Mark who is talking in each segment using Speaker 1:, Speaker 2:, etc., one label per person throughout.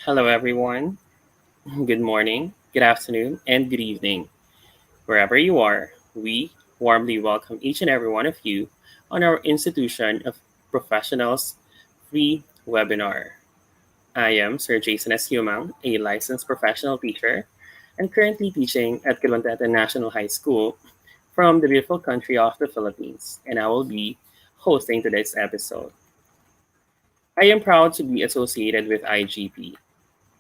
Speaker 1: Hello, everyone. Good morning, good afternoon, and good evening. Wherever you are, we warmly welcome each and every one of you on our Institution of Professionals free webinar. I am Sir Jason S. Humang, a licensed professional teacher and currently teaching at Cavite National High School from the beautiful country of the Philippines, and I will be hosting today's episode. I am proud to be associated with IGP.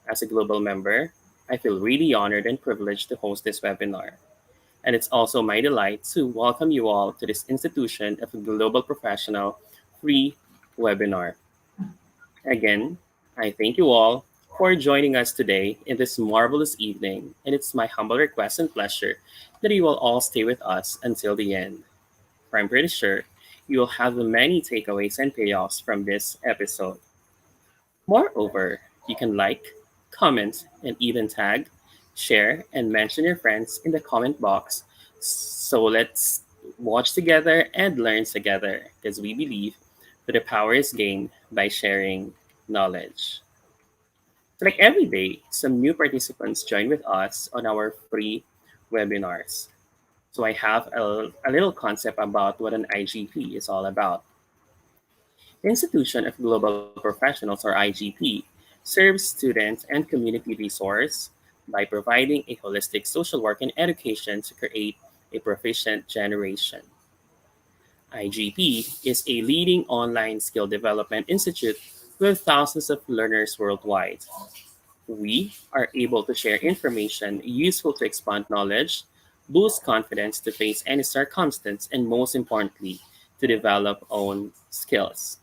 Speaker 1: As a global member, I feel really honored and privileged to host this webinar. And it's also my delight to welcome you all to this institution of a global professional free webinar. Again, I thank you all for joining us today in this marvelous evening, and it's my humble request and pleasure that you will all stay with us until the end. For I'm pretty sure you will have many takeaways and payoffs from this episode. Moreover, you can like, comment, and even tag, share, and mention your friends in the comment box. So let's watch together and learn together because we believe that the power is gained by sharing knowledge. So, like every day, some new participants join with us on our free webinars. So, I have a little concept about what an IGP is all about. Institution of Global Professionals, or IGP, serves students and community resource by providing a holistic social work and education to create a proficient generation. IGP is a leading online skill development institute with thousands of learners worldwide. We are able to share information useful to expand knowledge, boost confidence to face any circumstance, and most importantly, to develop own skills.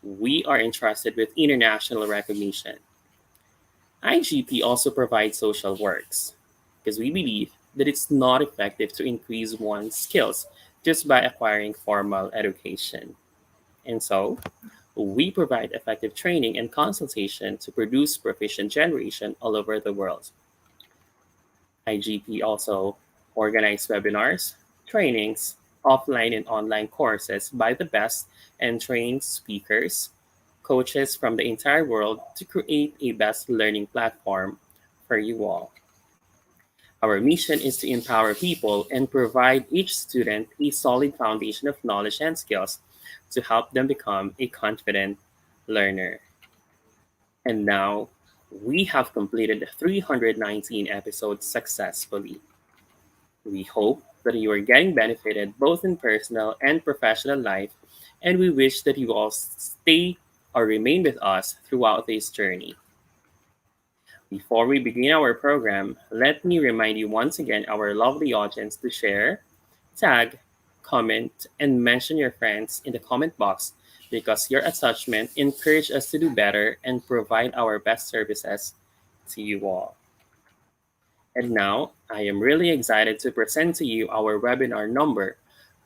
Speaker 1: We are entrusted with international recognition. IGP also provides social works because we believe that it's not effective to increase one's skills just by acquiring formal education. And so, we provide effective training and consultation to produce proficient generation all over the world. IGP also organizes webinars, trainings, offline and online courses by the best and trained speakers, coaches from the entire world to create a best learning platform for you all. Our mission is to empower people and provide each student a solid foundation of knowledge and skills to help them become a confident learner. And now we have completed 319 episodes successfully. We hope that you are getting benefited both in personal and professional life, and we wish that you all stay or remain with us throughout this journey. Before we begin our program, let me remind you once again, our lovely audience, to share, tag, comment, and mention your friends in the comment box because your attachment encourages us to do better and provide our best services to you all. And now, I am really excited to present to you our webinar number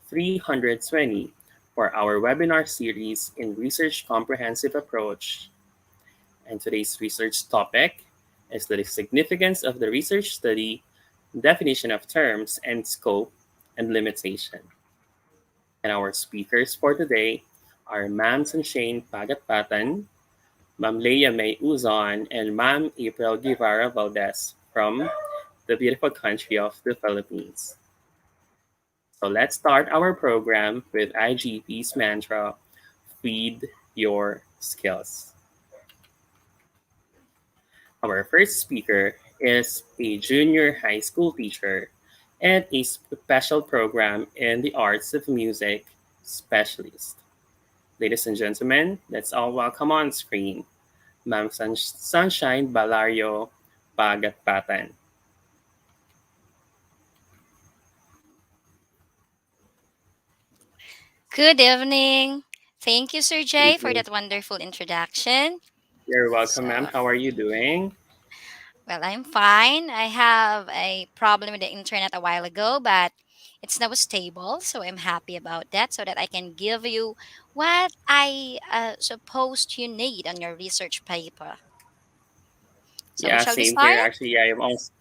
Speaker 1: 320 for our webinar series in Research Comprehensive Approach. And today's research topic is the significance of the research study, definition of terms, and scope and limitation. And our speakers for today are Ma'am Sunshane Pagatpatan, Ma'am Leia May Uzon, and Ma'am April Guevara Valdez from the beautiful country of the Philippines. So let's start our program with IGP's mantra, feed your skills. Our first speaker is a junior high school teacher and a special program in the arts of music specialist. Ladies and gentlemen, let's all welcome on screen Ma'am Sunshine Balario Pagatpatan.
Speaker 2: Good evening. Thank you, Sir
Speaker 1: Good
Speaker 2: Jay, for
Speaker 1: evening.
Speaker 2: that wonderful introduction.
Speaker 1: You're welcome, ma'am.
Speaker 2: So,
Speaker 1: How are you doing?
Speaker 2: well, I'm fine. I have a problem with the internet a while ago, but it's now stable, so I'm happy about that so that I can give you what I supposed you need on your research paper. So,
Speaker 1: Yeah,
Speaker 2: shall we
Speaker 1: same here.
Speaker 2: start?
Speaker 1: Actually, I am also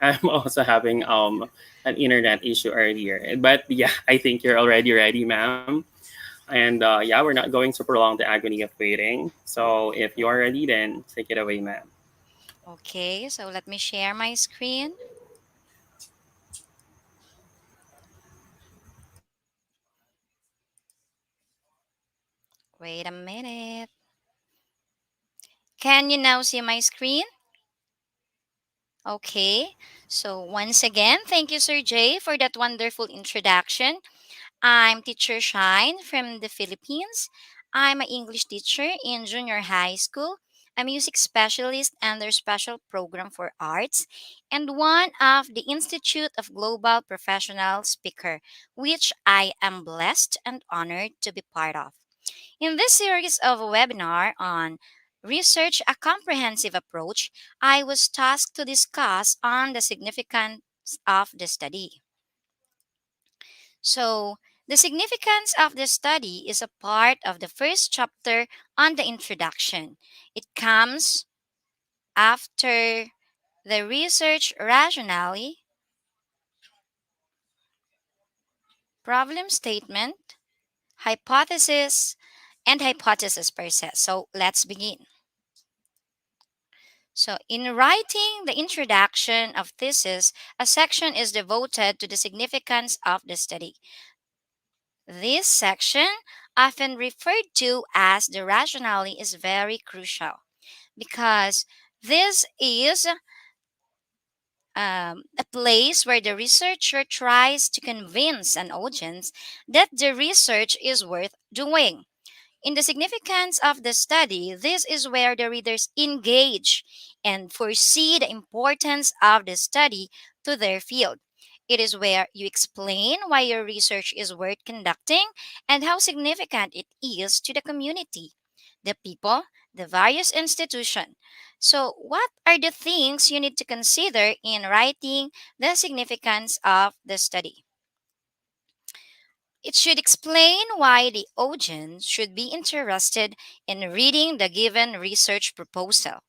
Speaker 1: I'm also having an internet issue earlier. But yeah, I think you're already ready, ma'am. And yeah, we're not going to prolong the agony of waiting. So if you are ready, then take it away, ma'am.
Speaker 2: Okay, so let me share my screen. Wait a minute. Can you now see my screen? Okay, so once again, thank you, Sir Jay, for that wonderful introduction. I'm teacher Shine from the Philippines. I'm an English teacher in junior high school, a music specialist under special program for arts, and one of the Institute of Global Professional Speaker, which I am blessed and honored to be part of. In this series of webinar on research a comprehensive approach, I was tasked to discuss on the significance of the study. So, the significance of the study is a part of the first chapter on the introduction. It comes after the research rationality, problem statement, hypothesis, and hypothesis per se. So, let's begin. So, in writing the introduction of thesis, a section is devoted to the significance of the study. This section, often referred to as the rationale, is very crucial because this is a place where the researcher tries to convince an audience that the research is worth doing. In the significance of the study, this is where the readers engage and foresee the importance of the study to their field. It is where you explain why your research is worth conducting and how significant it is to the community, the people, the various institutions. So, what are the things you need to consider in writing the significance of the study? It should explain why the audience should be interested in reading the given research proposal.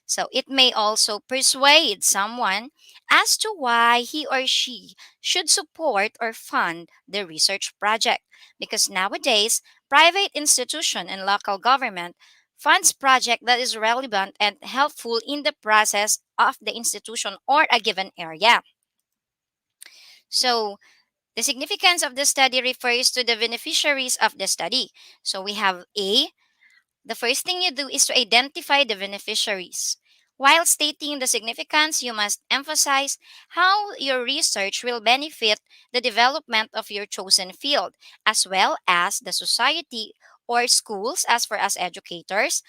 Speaker 2: So it may also persuade someone as to why he or she should support or fund the research project. Because nowadays, private institution and local government funds project that is relevant and helpful in the process of the institution or a given area. So the significance of the study refers to the beneficiaries of the study. So we have A, the first thing you do is to identify the beneficiaries. While stating the significance, you must emphasize how your research will benefit the development of your chosen field, as well as the society or schools, as for us educators.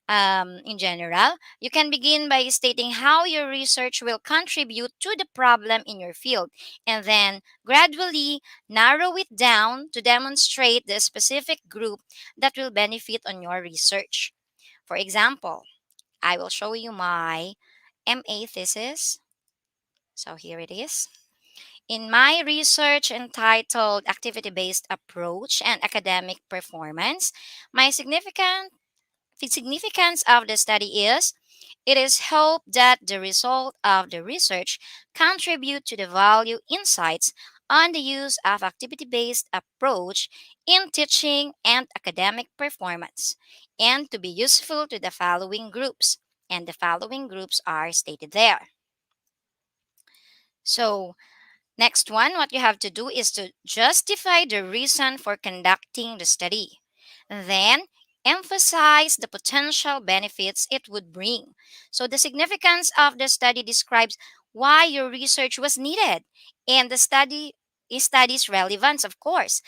Speaker 2: In general, you can begin by stating how your research will contribute to the problem in your field, and then gradually narrow it down to demonstrate the specific group that will benefit on your research. For example, I will show you my MA thesis. So here it is. In my research entitled Activity Based Approach and Academic Performance, my the significance of the study is it is hoped that the result of the research contribute to the value insights on the use of activity-based approach in teaching and academic performance and to be useful to the following groups. And the following groups are stated there. So, next one, what you have to do is to justify the reason for conducting the study. Then, emphasize the potential benefits it would bring. So, the significance of the study describes why your research was needed and the study's relevance, of course.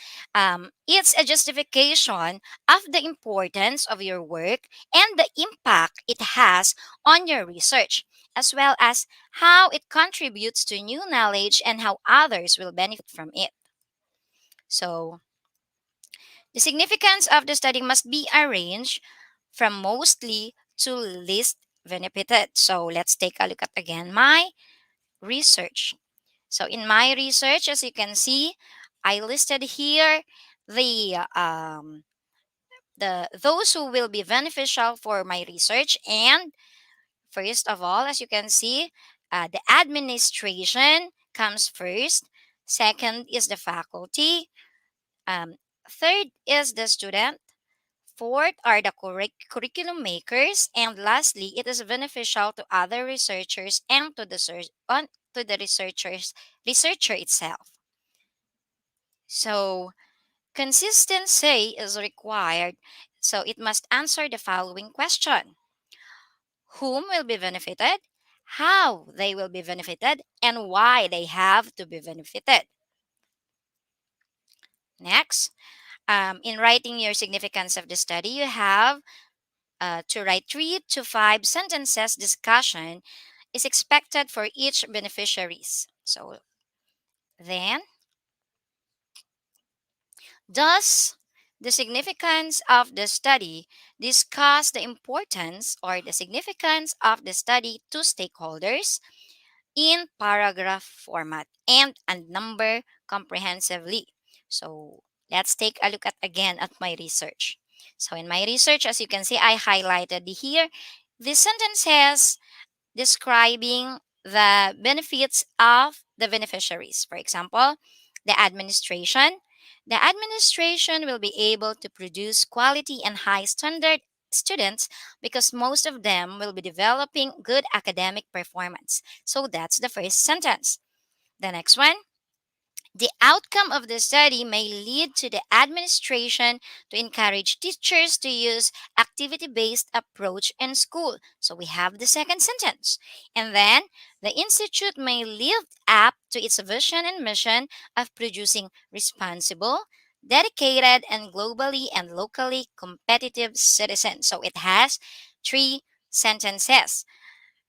Speaker 2: It's a justification of the importance of your work and the impact it has on your research, as well as how it contributes to new knowledge and how others will benefit from it. So, the significance of the study must be arranged from mostly to least benefited. So, let's take a look at again my research. So, in my research, as you can see, I listed here the those who will be beneficial for my research. And first of all, as you can see, the administration comes first. Second is the faculty. Third is the student. Fourth are the curriculum makers. And lastly, it is beneficial to other researchers and to the, to the researcher itself. So, consistency is required. So, it must answer the following question: whom will be benefited, how they will be benefited, and why they have to be benefited. Next, in writing your significance of the study, you have to write 3 to 5 sentences. Discussion is expected for each beneficiaries. So then, does the significance of the study discuss the importance or the significance of the study to stakeholders in paragraph format and number comprehensively. So let's take a look at again at my research. So in my research, as you can see, I highlighted here the sentences describing the benefits of the beneficiaries. For example, the administration. The administration will be able to produce quality and high standard students because most of them will be developing good academic performance. So that's the first sentence. The next one, the outcome of the study may lead to the administration to encourage teachers to use activity-based approach in school. So we have the second sentence. And then the institute may live up to its vision and mission of producing responsible, dedicated, and globally and locally competitive citizens. So it has 3 sentences.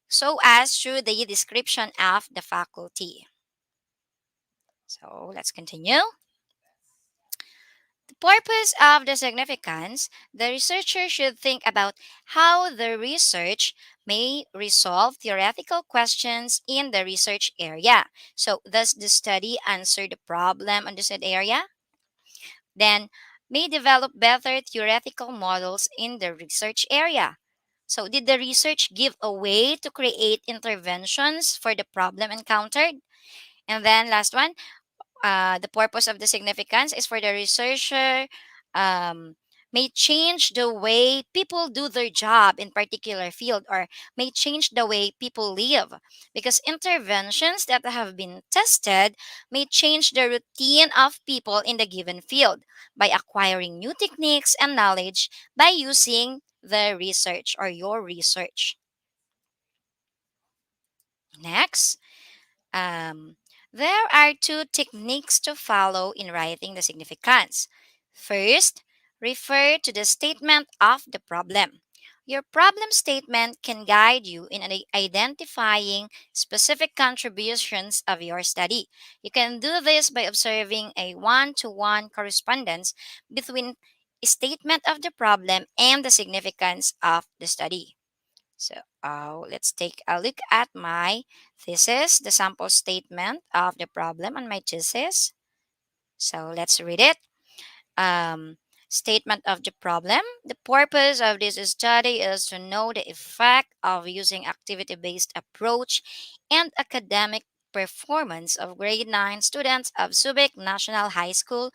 Speaker 2: So as to the description of the faculty. So let's continue. The purpose of the significance, the researcher should think about how the research may resolve theoretical questions in the research area. So, does the study answer the problem on the said area? Then, may develop better theoretical models in the research area. So, did the research give a way to create interventions for the problem encountered? And then, last one, the purpose of the significance is for the researcher um, may change the way people do their job in particular field or may change the way people live because interventions that have been tested may change the routine of people in the given field by acquiring new techniques and knowledge by using the research or your research. Next, Um, there are 2 techniques to follow in writing the significance. First, refer to the statement of the problem. Your problem statement can guide you in identifying specific contributions of your study. You can do this by observing a one-to-one correspondence between a statement of the problem and the significance of the study. So let's take a look at my thesis, the sample statement of the problem on my thesis. So let's read it. Um, Statement of the problem. The purpose of this study is to know the effect of using activity-based approach and academic performance of grade 9 students of Subic National High School,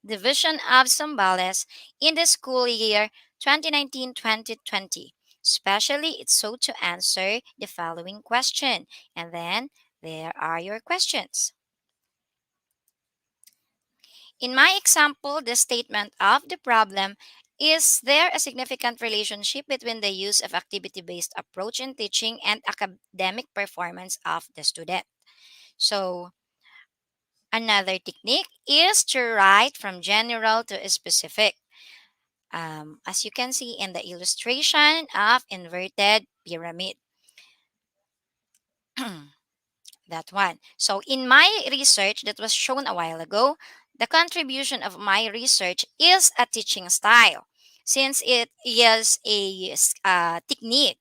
Speaker 2: Division of Zambales in the school year 2019-2020. Especially, it's so to answer the following question. And then there are your questions. In my example, the statement of the problem: is there a significant relationship between the use of activity based approach in teaching and academic performance of the student? So, another technique is to write from general to specific. As you can see in the illustration of inverted pyramid. That one. So, in my research that was shown a while ago, the contribution of my research is a teaching style. Since it is a technique,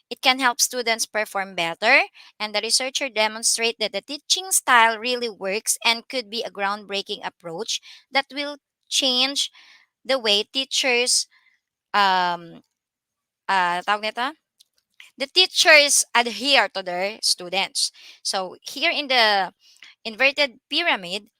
Speaker 2: it can help students perform better, and the researcher demonstrate that the teaching style really works and could be a groundbreaking approach that will change the way teachers um tawag nito? The teachers adhere to their students. So here in the inverted pyramid,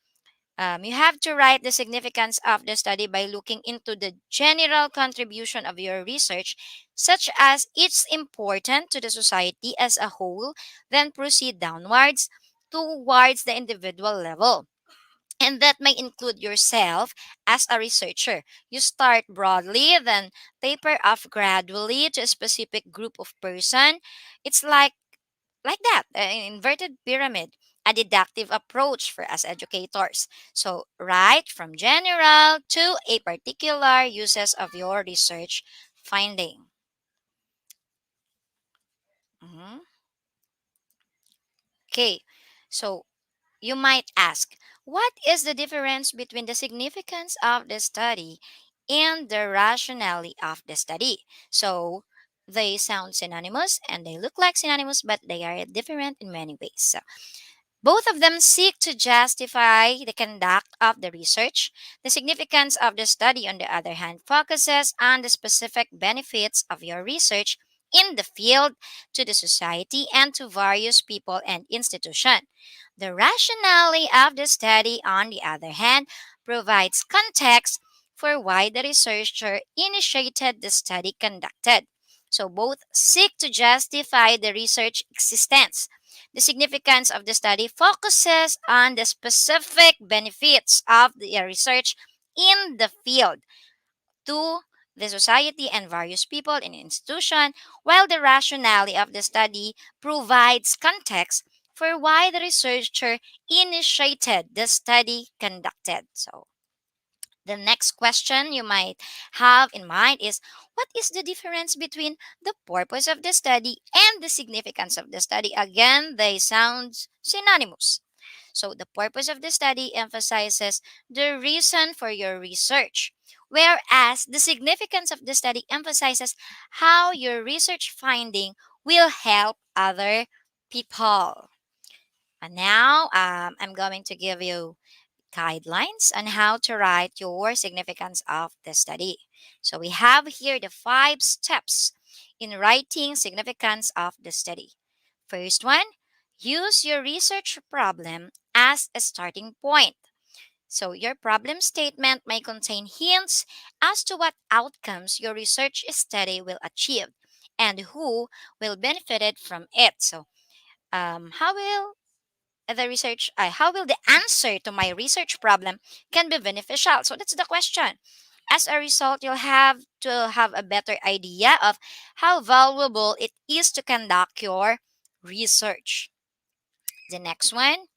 Speaker 2: You have to write the significance of the study by looking into the general contribution of your research, such as it's important to the society as a whole, then proceed downwards towards the individual level. And that may include yourself as a researcher. You start broadly, then taper off gradually to a specific group of person. It's like that, an inverted pyramid, a deductive approach for us educators. So, right from general to a particular uses of your research finding. Mhm. Okay, so you might ask, what is the difference between the significance of the study and the rationality of the study? So, they sound synonymous and they look like synonymous, but they are different in many ways. So, both of them seek to justify the conduct of the research. The significance of the study, on the other hand, focuses on the specific benefits of your research in the field, to the society, and to various people and institutions. The rationality of the study, on the other hand, provides context for why the researcher initiated the study conducted. So both seek to justify the research existence. The significance of the study focuses on the specific benefits of the research in the field to the society and various people in institution, while the rationality of the study provides context for why the researcher initiated the study conducted. So, the next question you might have in mind is, what is the difference between the purpose of the study and the significance of the study? Again, they sound synonymous. So, the purpose of the study emphasizes the reason for your research, whereas the significance of the study emphasizes how your research finding will help other people. And now I'm going to give you guidelines on how to write your significance of the study. So we have here the 5 steps in writing significance of the study. First one, use your research problem as a starting point. So your problem statement may contain hints as to what outcomes your research study will achieve and who will benefit from it. So how will the answer to my research problem can be beneficial? So that's the question. As a result, you'll have to have a better idea of how valuable it is to conduct your research. The next one,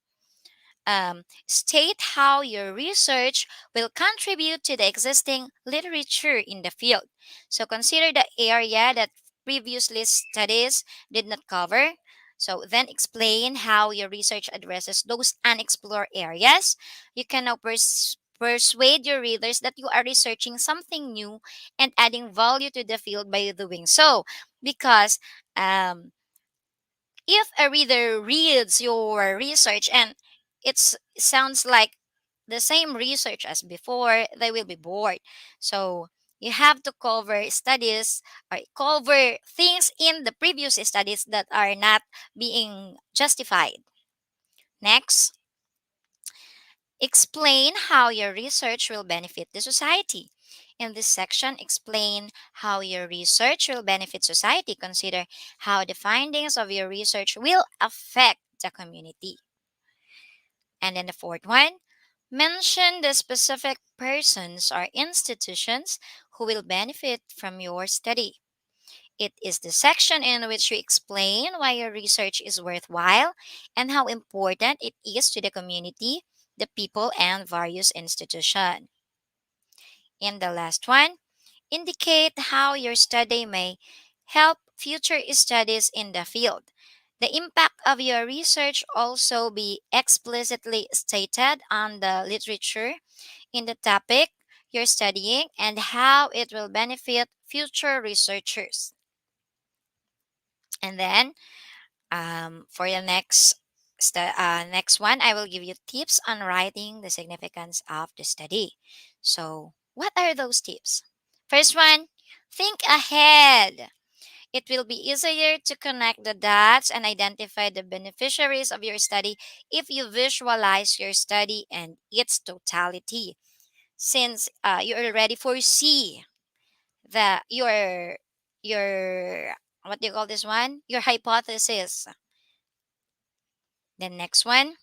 Speaker 2: state how your research will contribute to the existing literature in the field. So consider the area that previously studies did not cover. So then explain how your research addresses those unexplored areas. You can now persuade your readers that you are researching something new and adding value to the field by doing so. Because um, if a reader reads your research and it sounds like the same research as before, they will be bored. So you have to cover studies or cover things in the previous studies that are not being justified. Next, explain how your research will benefit the society. In this section, explain how your research will benefit society. Consider how the findings of your research will affect the community. And then the fourth one, mention the specific persons or institutions who will benefit from your study. It is the section in which you explain why your research is worthwhile and how important it is to the community, the people, and various institutions. In the last one, indicate how your study may help future studies in the field. The impact of your research also be explicitly stated on the literature in the topic you're studying and how it will benefit future researchers. And then for the next one, I will give you tips on writing the significance of the study. So, what are those tips? First one, think ahead. It will be easier to connect the dots and identify the beneficiaries of your study if you visualize your study and its totality. Since you already foresee the your what do you call this one? Your hypothesis. The next one,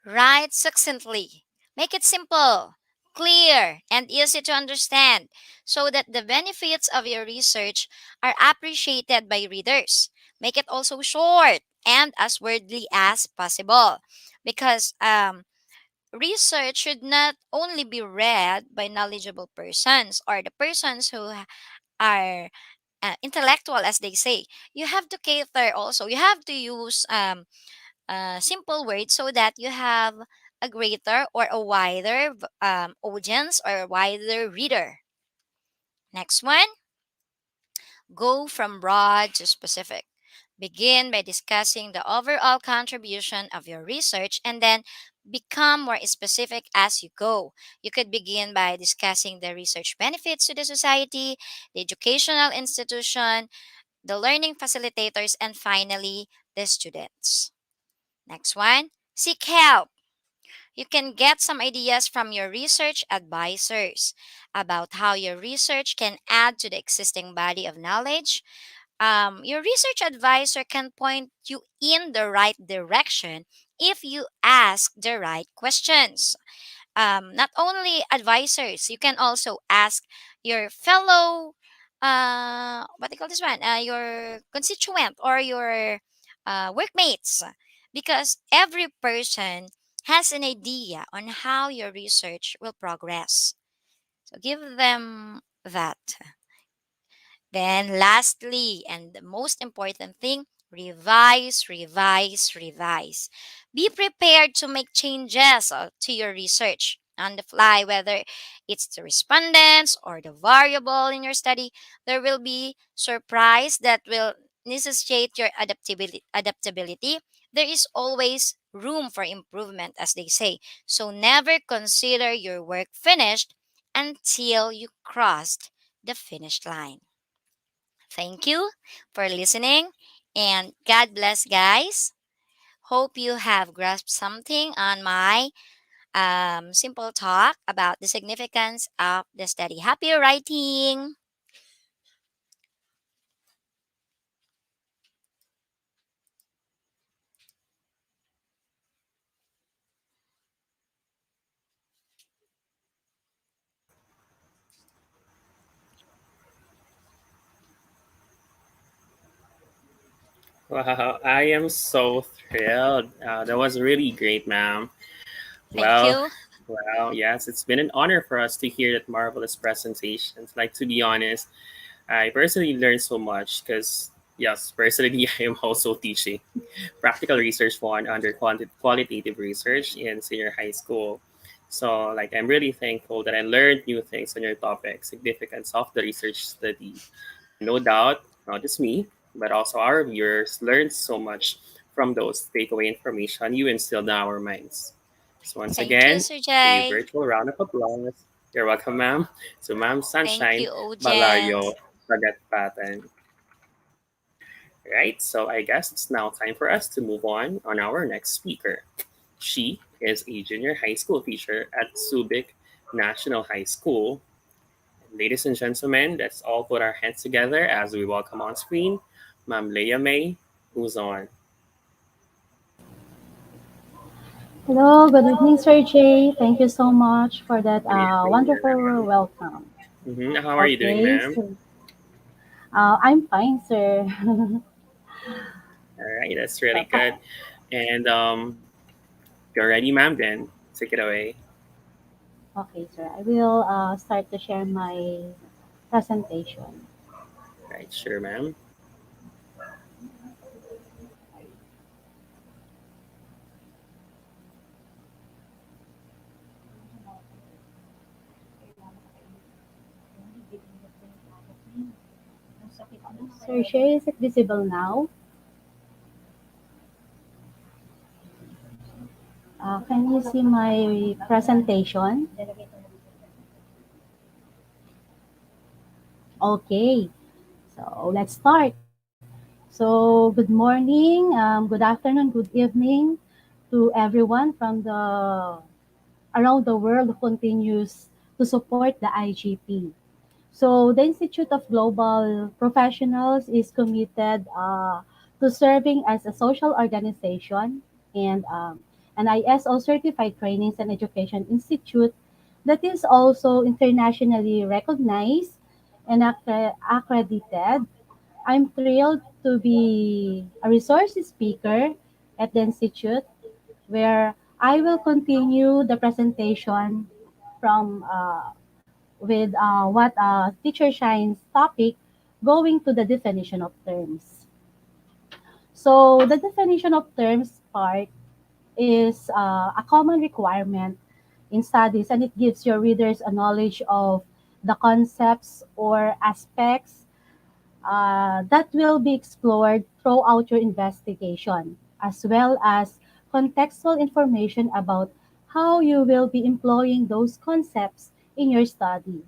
Speaker 2: write succinctly. Make it simple, clear, and easy to understand so that the benefits of your research are appreciated by readers. Make it also short and as wordly as possible because research should not only be read by knowledgeable persons or the persons who are intellectual, as they say. You have to cater also. You have to use simple words so that you have a greater or a wider audience or a wider reader. Next one, go from broad to specific. Begin by discussing the overall contribution of your research and then become more specific as you go. You could begin by discussing the research benefits to the society, the educational institution, the learning facilitators, and finally, the students. Next one, seek help. You can get some ideas from your research advisors about how your research can add to the existing body of knowledge. Your research advisor can point you in the right direction if you ask the right questions. Not only advisors, you can also ask your fellow, what do you call this one? Your constituent or your workmates, because every person has an idea on how your research will progress. So give them that. Then, lastly, and the most important thing, revise, revise, revise. Be prepared to make changes to your research on the fly, whether it's the respondents or the variable in your study. There will be surprise that will necessitate your adaptability. There is always room for improvement, as they say. So never consider your work finished until you crossed the finish line. Thank you for listening and God bless, guys. Hope you have grasped something on my simple talk about the significance of the study. Happy writing!
Speaker 1: Wow, I am so thrilled. That was really great, ma'am.
Speaker 2: Thank
Speaker 1: Well,
Speaker 2: you.
Speaker 1: well, yes, it's been an honor for us to hear that marvelous presentations. Like, to be honest, I personally learned so much because, yes, personally, I am also teaching practical research one under qualitative research in senior high school. So, like, I'm really thankful that I learned new things on your topic, significance of the research study. And no doubt, not just me, but also our viewers learned so much from those takeaway information you instilled in our minds. So, once
Speaker 2: Thank you,
Speaker 1: again,
Speaker 2: Sir
Speaker 1: a
Speaker 2: Jay.
Speaker 1: virtual round of applause. You're welcome, ma'am. So, Ma'am
Speaker 2: Thank
Speaker 1: Sunshine
Speaker 2: you, audience.
Speaker 1: Balario Pagat. Right, so I guess it's now time for us to move on our next speaker. She is a junior high school teacher at Subic National High School. Ladies and gentlemen, let's all put our hands together as we welcome on screen Ma'am Leia May Uzon.
Speaker 3: Hello, good evening, Sir Jay. Thank you so much for that
Speaker 1: Good evening,
Speaker 3: wonderful
Speaker 1: ma'am.
Speaker 3: welcome.
Speaker 1: How are you doing,
Speaker 3: Okay,
Speaker 1: ma'am?
Speaker 3: so I'm fine, sir.
Speaker 1: All right, that's really
Speaker 3: So,
Speaker 1: good. And you're ready, ma'am, then take it away.
Speaker 3: okay, sir. I will start to share my presentation.
Speaker 1: Right, sure, ma'am.
Speaker 3: Sir Jay, is it visible now? Can you see my presentation? Okay. So let's start. So good morning, good afternoon, good evening to everyone from the around the world who continues to support the IGP. So the Institute of Global Professionals is committed to serving as a social organization and an ISO certified trainings and education institute that is also internationally recognized and accredited. I'm thrilled to be a resource speaker at the Institute where I will continue the presentation from with what Teacher Shine's topic going to the definition of terms. So the definition of terms part is a common requirement in studies and it gives your readers a knowledge of the concepts or aspects that will be explored throughout your investigation, as well as contextual information about how you will be employing those concepts in your study.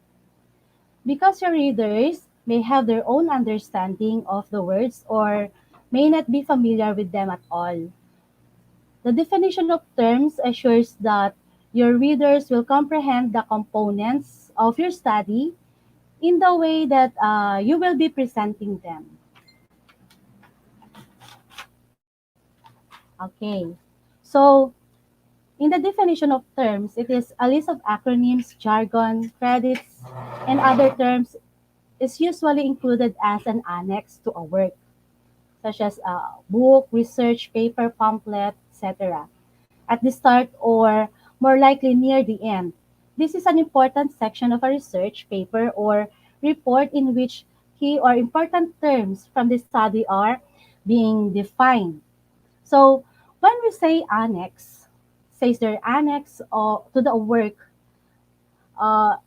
Speaker 3: Because your readers may have their own understanding of the words or may not be familiar with them at all. The definition of terms assures that your readers will comprehend the components of your study in the way that you will be presenting them. Okay. So, in the definition of terms, it is a list of acronyms, jargon, credits, and other terms is usually included as an annex to a work, such as a book, research paper, pamphlet, etc. At the start or more likely near the end. This is an important section of a research paper or report in which key or important terms from the study are being defined. So when we say annex, says they're annex or to the work, uh,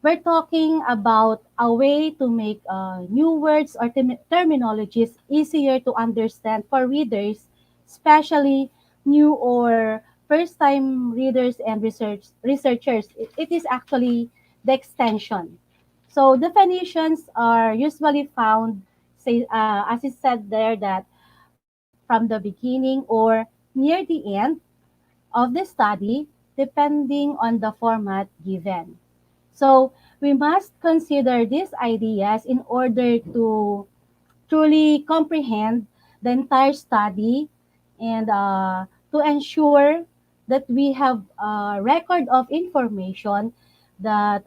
Speaker 3: we're talking about a way to make new words or terminologies easier to understand for readers, especially new or first-time readers and researchers. It is actually the extension. So definitions are usually found, say, as it said there, that from the beginning or near the end of the study, depending on the format given. So we must consider these ideas in order to truly comprehend the entire study and to ensure that we have a record of information that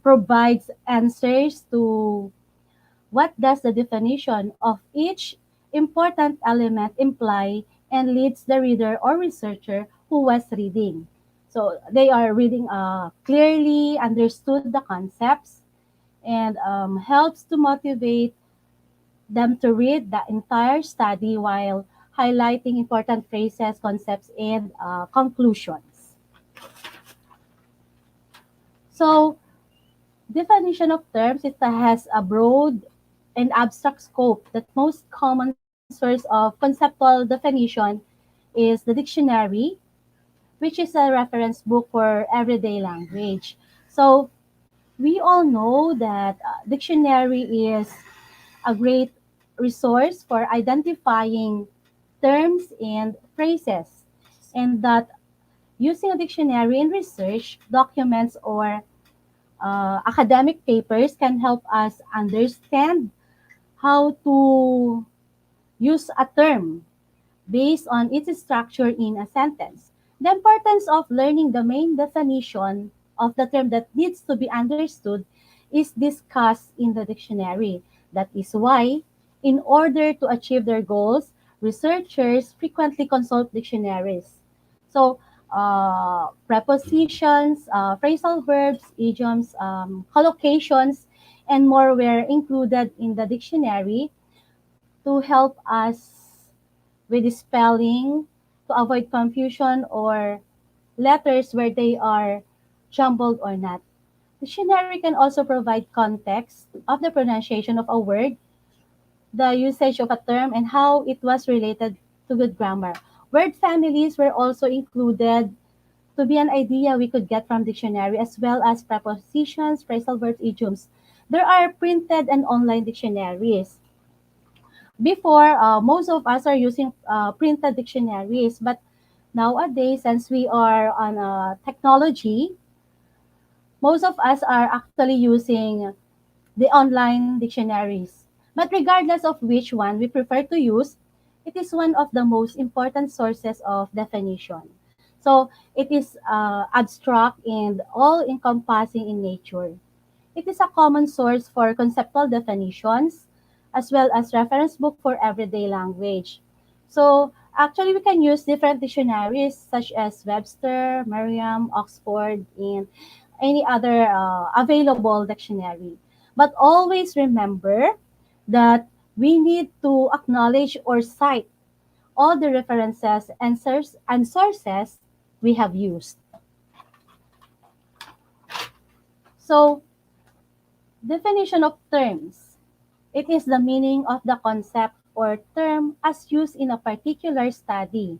Speaker 3: provides answers to what does the definition of each important element imply and leads the reader or researcher who was reading. So they are reading clearly understood the concepts and helps to motivate them to read the entire study while highlighting important phrases, concepts, and conclusions. So definition of terms, it has a broad and abstract scope. The most common source of conceptual definition is the dictionary, which is a reference book for everyday language. So we all know that dictionary is a great resource for identifying terms and phrases, and that using a dictionary in research, documents, or academic papers can help us understand how to use a term based on its structure in a sentence. The importance of learning the main definition of the term that needs to be understood is discussed in the dictionary. That is why, in order to achieve their goals, researchers frequently consult dictionaries. So, prepositions, phrasal verbs, idioms, collocations, and more were included in the dictionary to help us with the spelling, to avoid confusion or letters where they are jumbled or not. Dictionary can also provide context of the pronunciation of a word, the usage of a term, and how it was related to good grammar. Word families were also included to be an idea we could get from dictionary as well as prepositions, phrasal verbs, idioms. there are printed and online dictionaries. Before, most of us are using printed dictionaries, but nowadays, since we are on technology, most of us are actually using the online dictionaries. But regardless of which one we prefer to use, it is one of the most important sources of definition. So it is abstract and all encompassing in nature. It is a common source for conceptual definitions as well as reference book for everyday language. So actually we can use different dictionaries such as Webster, Merriam, Oxford, and any other available dictionary. But always remember that we need to acknowledge or cite all the references and sources we have used. So, definition of terms. It is the meaning of the concept or term as used in a particular study.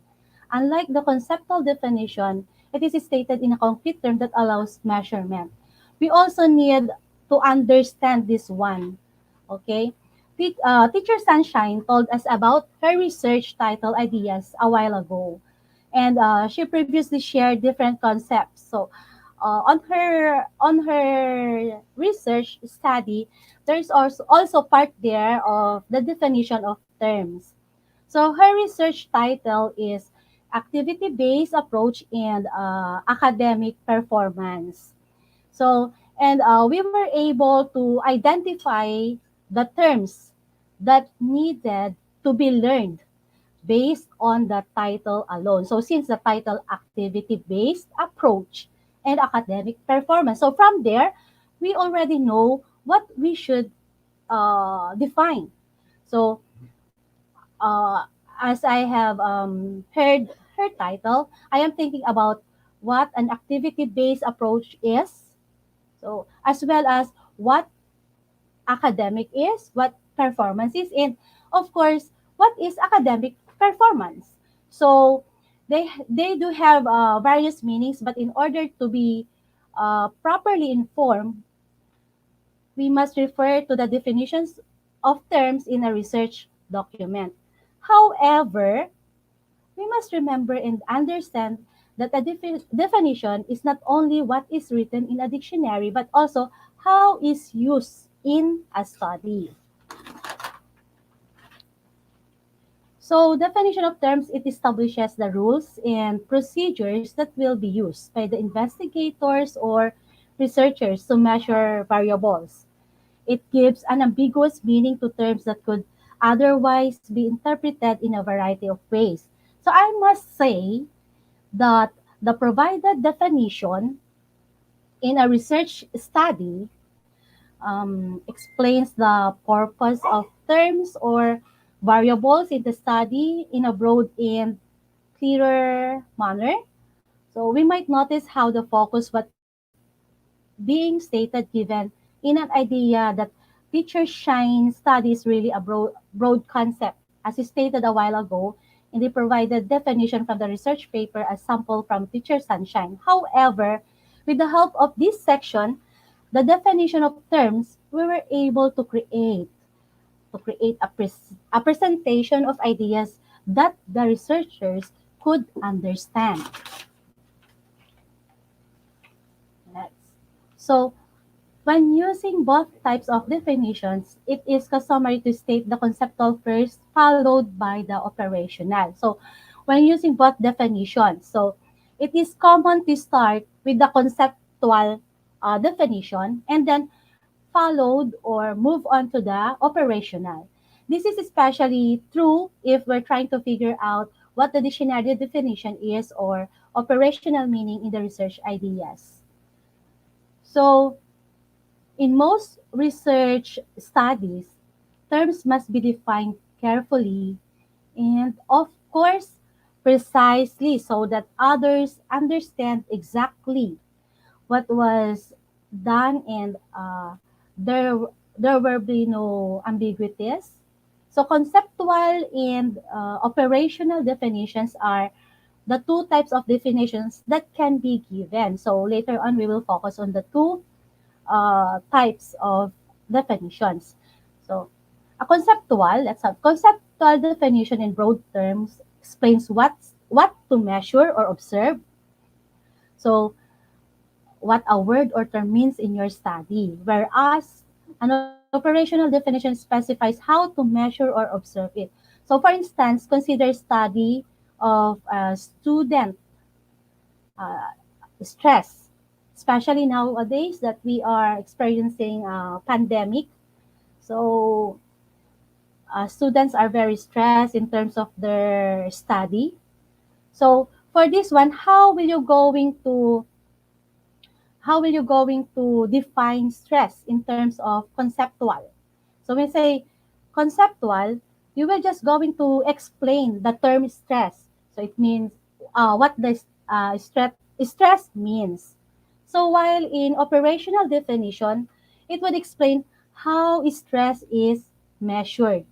Speaker 3: Unlike the conceptual definition, it is stated in a concrete term that allows measurement. We also need to understand this one. Okay? Teacher Sunshine told us about her research title ideas a while ago. And she previously shared different concepts. So, on her research study, there's also part there of the definition of terms. So her research title is Activity-Based Approach and Academic Performance. So, and we were able to identify the terms that needed to be learned based on the title alone. So since the title activity-based approach and academic performance. So from there, we already know what we should define. So uh, as I have heard her title, I am thinking about what an activity-based approach is. So as well as what academic is, what performance is, and of course, what is academic performance. So they do have various meanings, but in order to be properly informed, we must refer to the definitions of terms in a research document. However, we must remember and understand that a definition is not only what is written in a dictionary, but also how is used in a study. So, definition of terms, it establishes the rules and procedures that will be used by the investigators or researchers to measure variables. It gives an ambiguous meaning to terms that could otherwise be interpreted in a variety of ways. So, I must say that the provided definition in a research study explains the purpose of terms or variables in the study in a broad and clearer manner. So we might notice how the focus what being stated given in an idea that teacher shine studies really a broad concept as is stated a while ago and they provided definition from the research paper as sample from teacher sunshine. However, with the help of this section, the definition of terms, we were able to create a presentation of ideas that the researchers could understand. Next. So, when using both types of definitions, it is customary to state the conceptual first, followed by the operational. So, when using both definitions, so it is common to start with the conceptual definition and then followed or move on to the operational. This is especially true if we're trying to figure out what the dictionary definition is or operational meaning in the research ideas. So, in most research studies, terms must be defined carefully and, of course, precisely so that others understand exactly what was done and there there will be no ambiguities. So conceptual and operational definitions are the two types of definitions that can be given. So later on we will focus on the two types of definitions. So, a conceptual, let's have conceptual definition in broad terms explains what to measure or observe. So, what a word or term means in your study, whereas an operational definition specifies how to measure or observe it. So, for instance, consider study of student uh, stress, especially nowadays that we are experiencing pandemic. So, students are very stressed in terms of their study. So, for this one, how will you going to define stress in terms of conceptual? So when we say conceptual, you will just going to explain the term stress. So it means what the stress means. So while in operational definition, it would explain how stress is measured.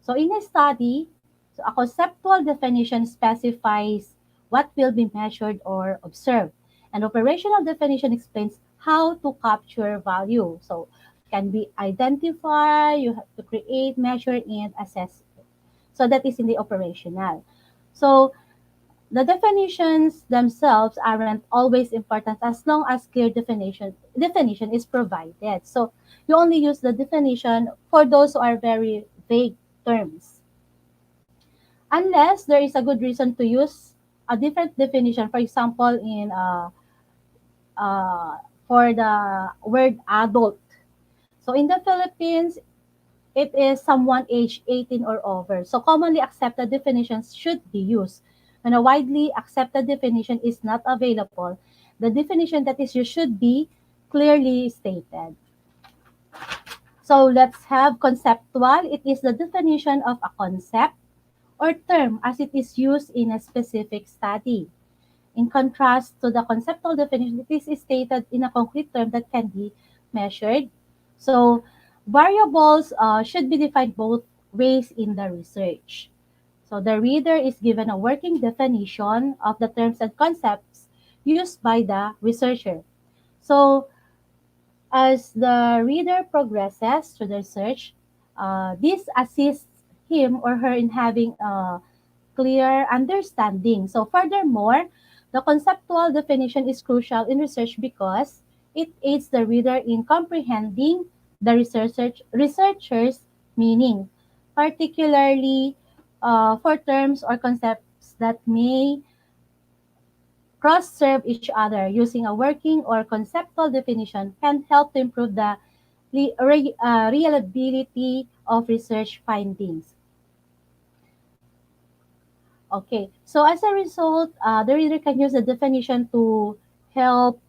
Speaker 3: So in a study, so a conceptual definition specifies what will be measured or observed. An operational definition explains how to capture value. So can be identify, you have to create, measure, and assess. So that is in the operational. So the definitions themselves aren't always important as long as clear definition is provided. So you only use the definition for those who are very vague terms. Unless there is a good reason to use a different definition, for example, in uh, for the word adult. So in the Philippines, it is someone aged 18 or over. So commonly accepted definitions should be used. When a widely accepted definition is not available, the definition that is used should be clearly stated. So let's have conceptual. It is the definition of a concept or term as it is used in a specific study. In contrast to the conceptual definition, it is stated in a concrete term that can be measured. So, variables should be defined both ways in the research. So, the reader is given a working definition of the terms and concepts used by the researcher. So, as the reader progresses through the research, this assists him or her in having a clear understanding. So furthermore, the conceptual definition is crucial in research because it aids the reader in comprehending the researcher's meaning, particularly for terms or concepts that may cross-serve each other. Using a working or conceptual definition can help to improve the reliability of research findings. Okay, so as a result, the reader can use the definition to help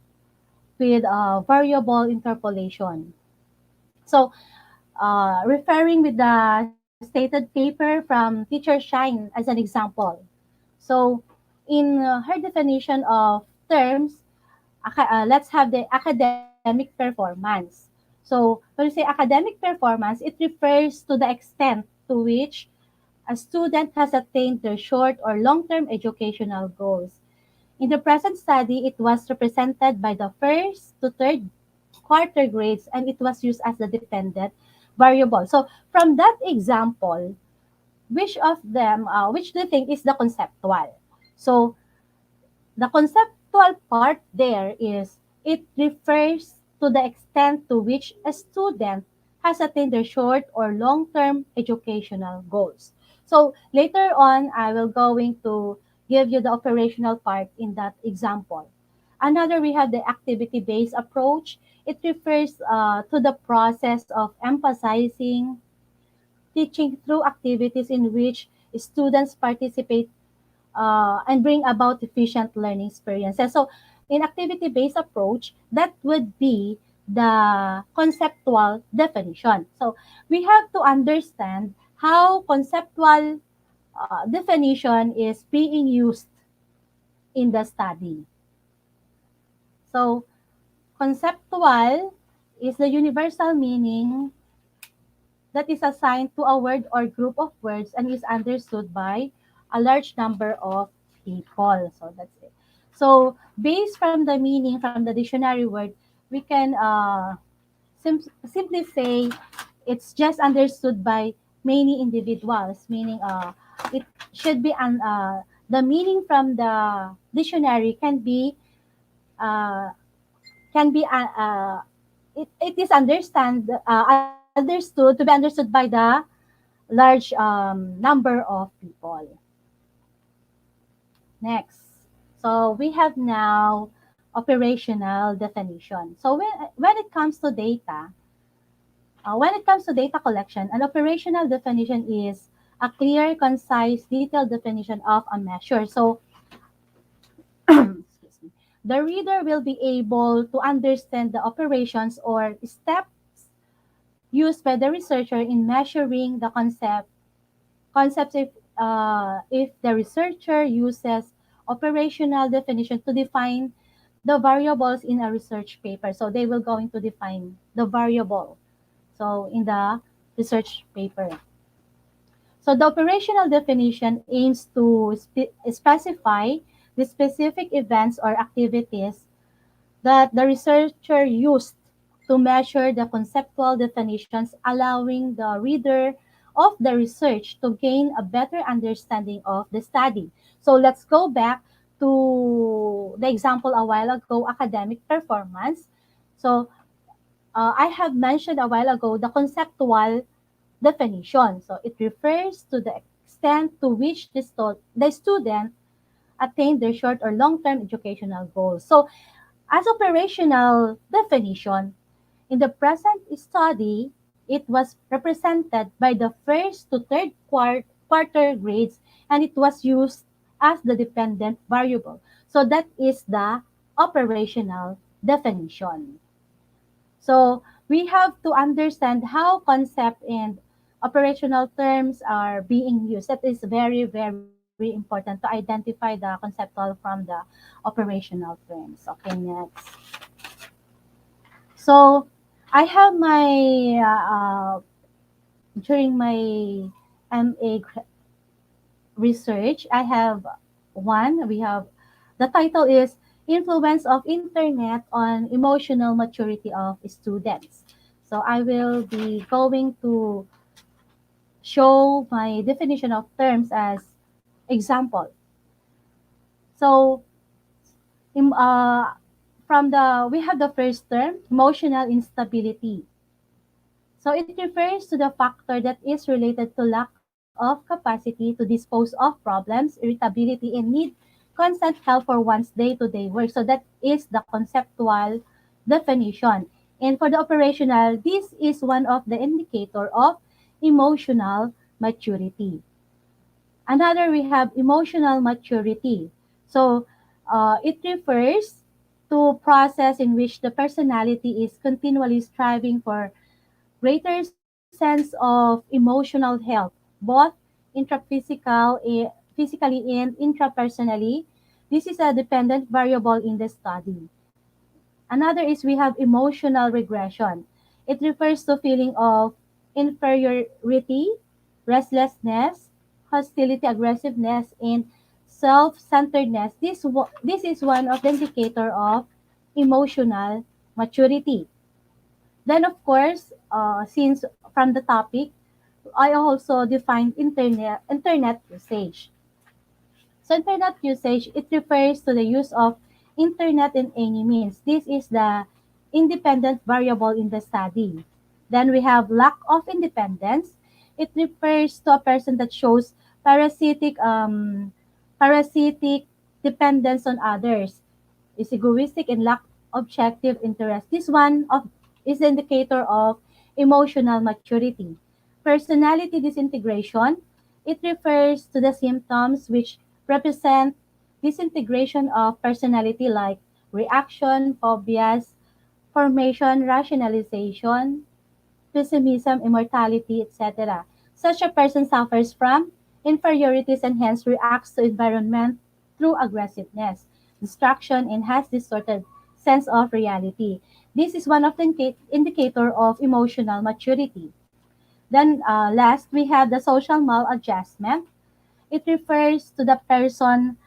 Speaker 3: with variable interpolation. So, referring with the stated paper from Teacher Shine as an example. So, in her definition of terms, let's have the academic performance. So, when we say academic performance, it refers to the extent to which a student has attained their short or long-term educational goals. In the present study, it was represented by the first to third quarter grades and it was used as the dependent variable. So from that example, which do you think is the conceptual? So the conceptual part there is it refers to the extent to which a student has attained their short or long-term educational goals. So later on, I will going to give you the operational part in that example. Another, we have the activity-based approach. It refers to the process of emphasizing teaching through activities in which students participate and bring about efficient learning experiences. So, in activity-based approach, that would be the conceptual definition. So, we have to understand how conceptual definition is being used in the study. So, conceptual is the universal meaning that is assigned to a word or group of words and is understood by a large number of people. So that's it. So based from the meaning from the dictionary word, we can simply say it's just understood by many individuals, meaning it should be the meaning from the dictionary uh, can be it is understood to be understood by the large number of people. Next, so we have now operational definition. So when it comes to data, when it comes to data collection, an operational definition is a clear, concise, detailed definition of a measure. So, excuse me, the reader will be able to understand the operations or steps used by the researcher in measuring the concepts if the researcher uses operational definition to define the variables in a research paper. So they will going to define the variable. So in the research paper. So the operational definition aims to specify the specific events or activities that the researcher used to measure the conceptual definitions, allowing the reader of the research to gain a better understanding of the study. So let's go back to the example a while ago, academic performance. So I have mentioned a while ago the conceptual definition. So it refers to the extent to which the student attained their short or long-term educational goals. So as operational definition, in the present study, it was represented by the first to third quarter grades, and it was used as the dependent variable. So that is the operational definition. So we have to understand how concept and operational terms are being used. That is very, very important to identify the conceptual from the operational terms. Okay, next. So I have during my MA research, I have we have, the title is Influence of Internet on Emotional Maturity of Students. So I will be going to show my definition of terms as example. So im- uh, we have the first term, emotional instability. So it refers to the factor that is related to lack of capacity to dispose of problems, irritability, and need constant help for one's day-to-day work. So that is the conceptual definition. And for the operational, this is one of the indicator of emotional maturity. Another, we have emotional maturity. So it refers to process in which the personality is continually striving for greater sense of emotional health, both physically and intrapersonally. This is a dependent variable in the study. Another is we have emotional regression. It refers to feeling of inferiority, restlessness, hostility, aggressiveness, and self-centeredness. This is one of the indicator of emotional maturity. Then, of course, since from the topic, I also defined internet usage. So internet usage, it refers to the use of internet in any means. This is the independent variable in the study. Then we have lack of independence. It refers to a person that shows parasitic dependence on others, is egoistic and lack objective interest. This one of is the indicator of emotional maturity. Personality disintegration, it refers to the symptoms which represent disintegration of personality like reaction, phobias, formation, rationalization, pessimism, immortality, etc. Such a person suffers from inferiorities and hence reacts to environment through aggressiveness, distraction, and has distorted sense of reality. This is one of the indicator of emotional maturity. Then last, we have the social maladjustment. It refers to the person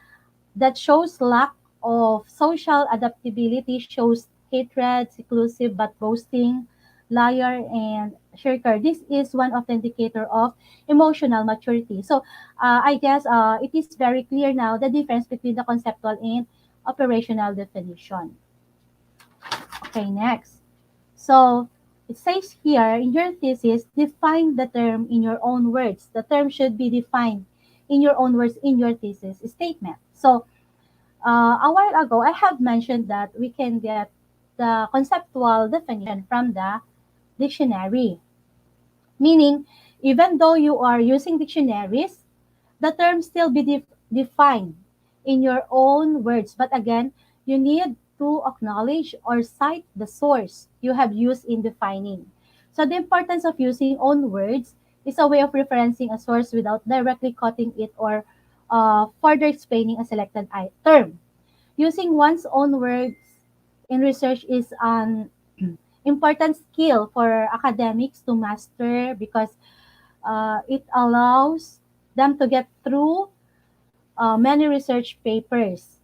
Speaker 3: that shows lack of social adaptability, shows hatred, seclusive but boasting, liar, and shirker. This is one of the indicator of emotional maturity. So I guess it is very clear now the difference between the conceptual and operational definition. Okay, next. So it says here in your thesis, define the term in your own words. The term should be defined in your own words in your thesis statement. So a while ago, I have mentioned that we can get the conceptual definition from the dictionary. Meaning, even though you are using dictionaries, the term still be defined in your own words. But again, you need to acknowledge or cite the source you have used in defining. So the importance of using own words is a way of referencing a source without directly quoting it or further explaining a selected term. Using one's own words in research is an important skill for academics to master because it allows them to get through many research papers,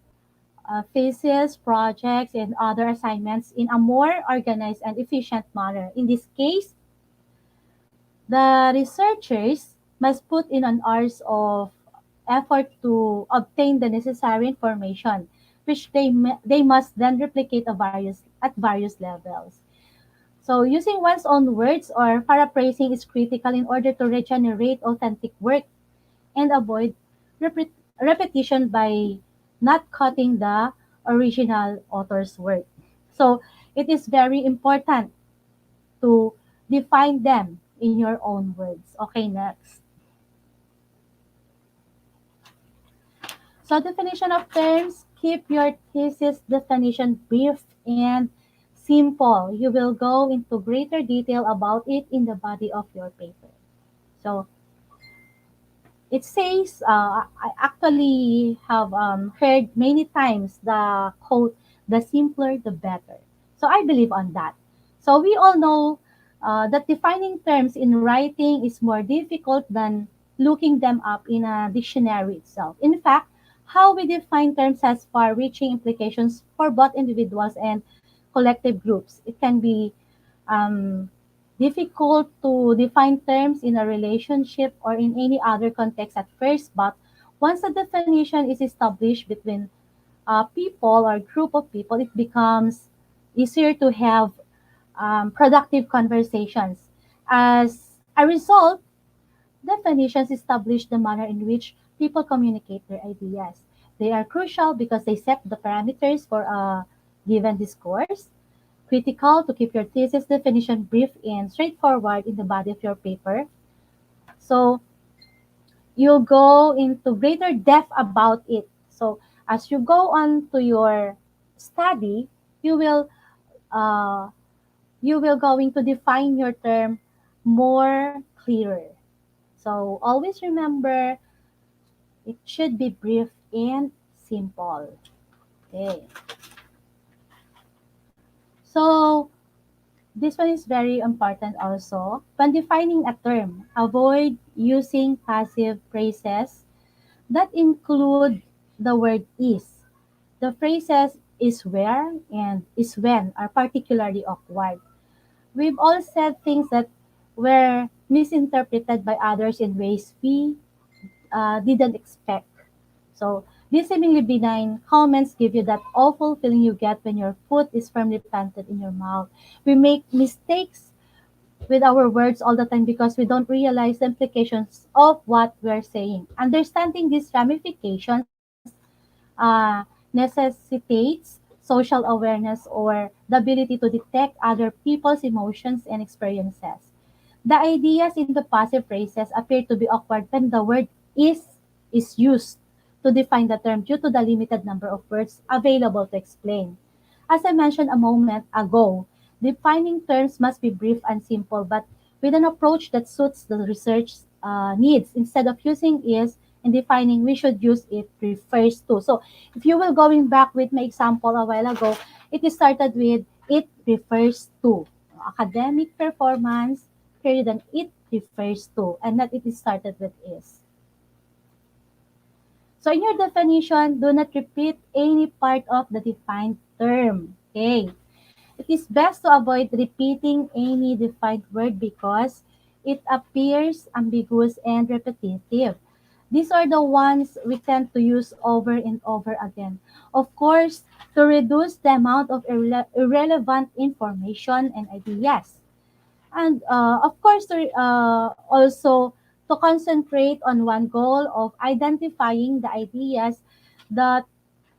Speaker 3: thesis, projects, and other assignments in a more organized and efficient manner. In this case, the researchers must put in an hours of effort to obtain the necessary information, which they must then replicate at various levels. So using one's own words or paraphrasing is critical in order to regenerate authentic work and avoid repetition by not cutting the original author's work. So it is very important to define them in your own words. Okay, next. So definition of terms, keep your thesis definition brief and simple. You will go into greater detail about it in the body of your paper. So it says, I actually have heard many times the quote, the simpler the better. So I believe on that. So we all know that defining terms in writing is more difficult than looking them up in a dictionary itself. In fact, how we define terms has far reaching implications for both individuals and collective groups. It can be um, difficult to define terms in a relationship or in any other context at first, but once a definition is established between people or group of people, it becomes easier to have productive conversations. As a result, definitions establish the manner in which people communicate their ideas. They are crucial because they set the parameters for a given discourse, critical to keep your thesis definition brief and straightforward in the body of your paper. So you go into greater depth about it. So as you go on to your study, you will uh, you will going to define your term more clearer. So always remember it should be brief and simple. Okay. So this one is very important also. When defining a term, avoid using passive phrases that include the word is. The phrases is where and is when are particularly awkward. We've all said things that were misinterpreted by others in ways we didn't expect. So these seemingly benign comments give you that awful feeling you get when your foot is firmly planted in your mouth. We make mistakes with our words all the time because we don't realize the implications of what we're saying. Understanding these ramifications necessitates social awareness or the ability to detect other people's emotions and experiences. The ideas in the passive phrases appear to be awkward when the word is used to define the term due to the limited number of words available to explain. As I mentioned a moment ago, defining terms must be brief and simple, but with an approach that suits the research needs. Instead of using is in defining, we should use it refers to. So if you will going back with my example a while ago, it is started with it refers to academic performance, period, and it refers to, and not it is started with is. So in your definition, do not repeat any part of the defined term. Okay. It is best to avoid repeating any defined word because it appears ambiguous and repetitive. These are the ones we tend to use over and over again. Of course, to reduce the amount of irrelevant information and ideas. And of course, also to concentrate on one goal of identifying the ideas that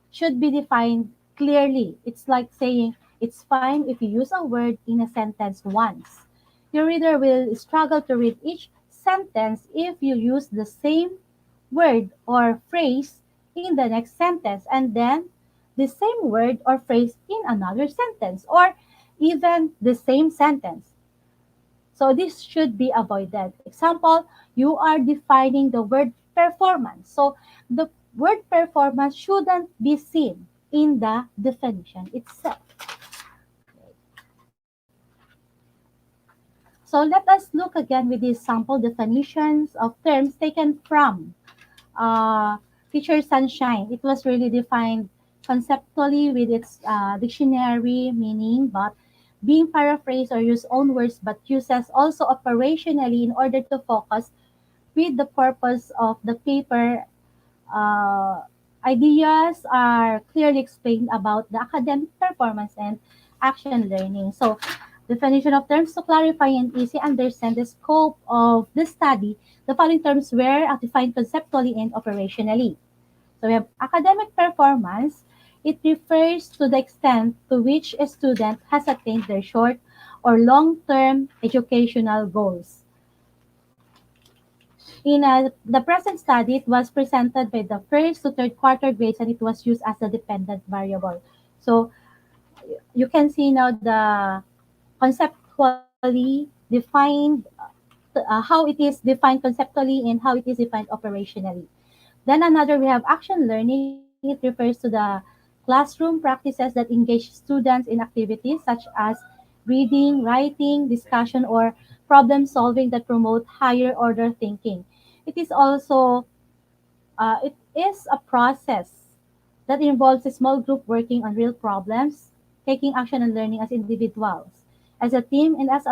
Speaker 3: should be defined clearly. It's like saying it's fine if you use a word in a sentence once. Your reader will struggle to read each sentence if you use the same word or phrase in the next sentence and then the same word or phrase in another sentence or even the same sentence. So this should be avoided. Example, you are defining the word performance. So the word performance shouldn't be seen in the definition itself. So let us look again with these sample definitions of terms taken from Teacher Sunshine. It was really defined conceptually with its dictionary meaning, but being paraphrased or use own words but uses also operationally in order to focus with the purpose of the paper. uh, Ideas are clearly explained about the academic performance and action learning. So, definition of terms to clarify and easy understand the scope of the study. The following terms were defined conceptually and operationally. So, we have academic performance. It refers to the extent to which a student has attained their short or long-term educational goals. In the present study, it was presented by the first to third quarter grades and it was used as a dependent variable. So you can see now the conceptually defined, how it is defined conceptually and how it is defined operationally. Then another, we have action learning. It refers to the classroom practices that engage students in activities such as reading, writing, discussion, or problem solving that promote higher order thinking. It is also it is a process that involves a small group working on real problems, taking action and learning as individuals, as a team, and as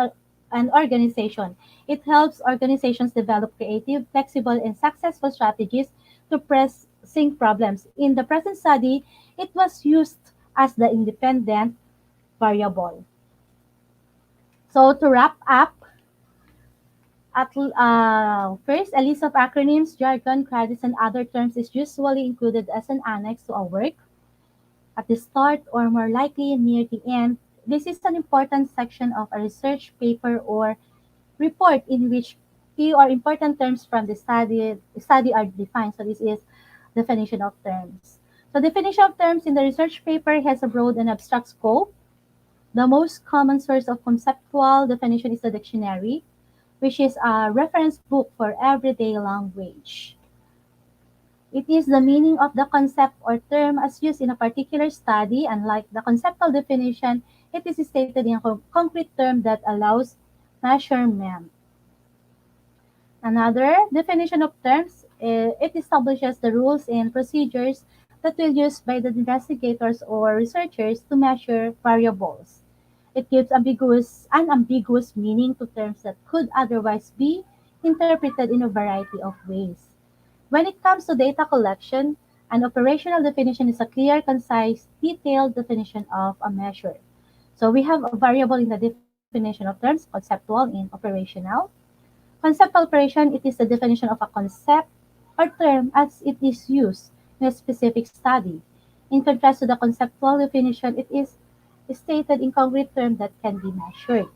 Speaker 3: an organization. It helps organizations develop creative, flexible, and successful strategies to pressing problems. In the present study, it was used as the independent variable. So to wrap up, first, a list of acronyms, jargon, credits, and other terms is usually included as an annex to a work at the start or more likely near the end. This is an important section of a research paper or report in which key or important terms from the study are defined. So this is definition of terms. So definition of terms in the research paper has a broad and abstract scope. The most common source of conceptual definition is the dictionary, which is a reference book for everyday language. It is the meaning of the concept or term as used in a particular study. Unlike the conceptual definition, it is stated in a concrete term that allows measurement. Another definition of terms, it establishes the rules and procedures that will used by the investigators or researchers to measure variables. It gives unambiguous meaning to terms that could otherwise be interpreted in a variety of ways. When it comes to data collection, an operational definition is a clear, concise, detailed definition of a measure. So we have a variable in the definition of terms, conceptual and operational. Conceptual operation, it is the definition of a concept or term as it is used in a specific study. In contrast to the conceptual definition, it is stated in concrete terms that can be measured.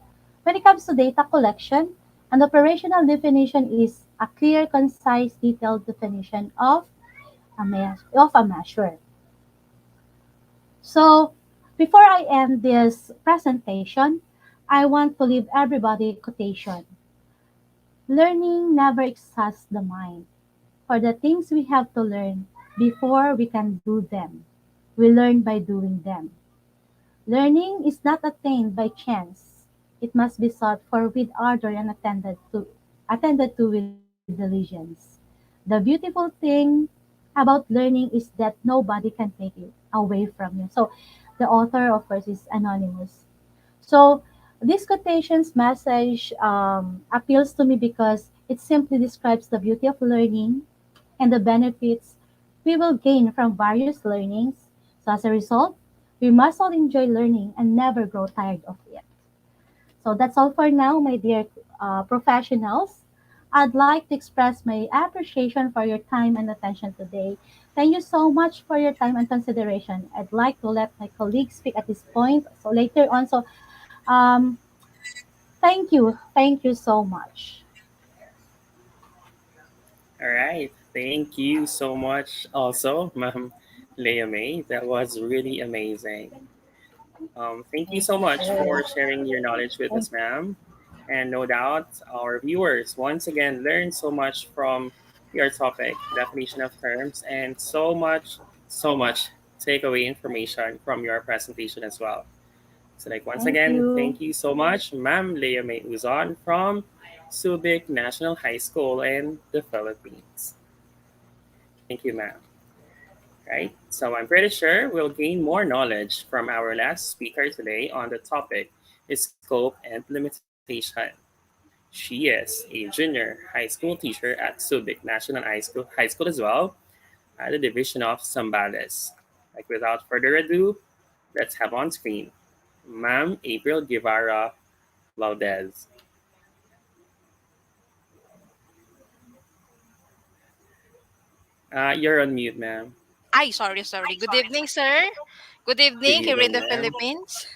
Speaker 3: When it comes to data collection, an operational definition is a clear, concise, detailed definition of a measure. So, before I end this presentation, I want to leave everybody a quotation. Learning never exhausts the mind. For the things we have to learn before we can do them, we learn by doing them. Learning is not attained by chance. It must be sought for with ardor and attended to with diligence. The beautiful thing about learning is that nobody can take it away from you. So the author, of course, is anonymous. So this quotation's message appeals to me because it simply describes the beauty of learning and the benefits we will gain from various learnings. So as a result, we must all enjoy learning and never grow tired of it. So that's all for now, my dear professionals. I'd like to express my appreciation for your time and attention today. Thank you so much for your time and consideration. I'd like to let my colleagues speak at this point. So later on, um, thank you so much.
Speaker 1: All right. Thank you so much also, Ma'am Leah May. That was really amazing. Thank you
Speaker 3: Thank
Speaker 1: so
Speaker 3: you,
Speaker 1: much
Speaker 3: sir.
Speaker 1: for sharing your knowledge with
Speaker 3: Thank
Speaker 1: us, ma'am. And no doubt our viewers once again learned so much from your topic, definition of terms, and so much takeaway information from your presentation as well. So, like, once
Speaker 3: thank
Speaker 1: again,
Speaker 3: you.
Speaker 1: thank you so much, Ma'am Leah May Uzon from Subic National High School in the Philippines. Thank you, ma'am. Right? So I'm pretty sure we'll gain more knowledge from our last speaker today on the topic scope and limitation. She is a junior high school teacher at Subic National High School as well, at the division of Zambales. Like without further ado, let's have on screen Ma'am April Guevara Valdez. You're on mute, ma'am.
Speaker 4: Ay, sorry. Good evening, sir. Good
Speaker 1: Good
Speaker 4: evening here in
Speaker 1: evening,
Speaker 4: the
Speaker 1: ma'am.
Speaker 4: Philippines.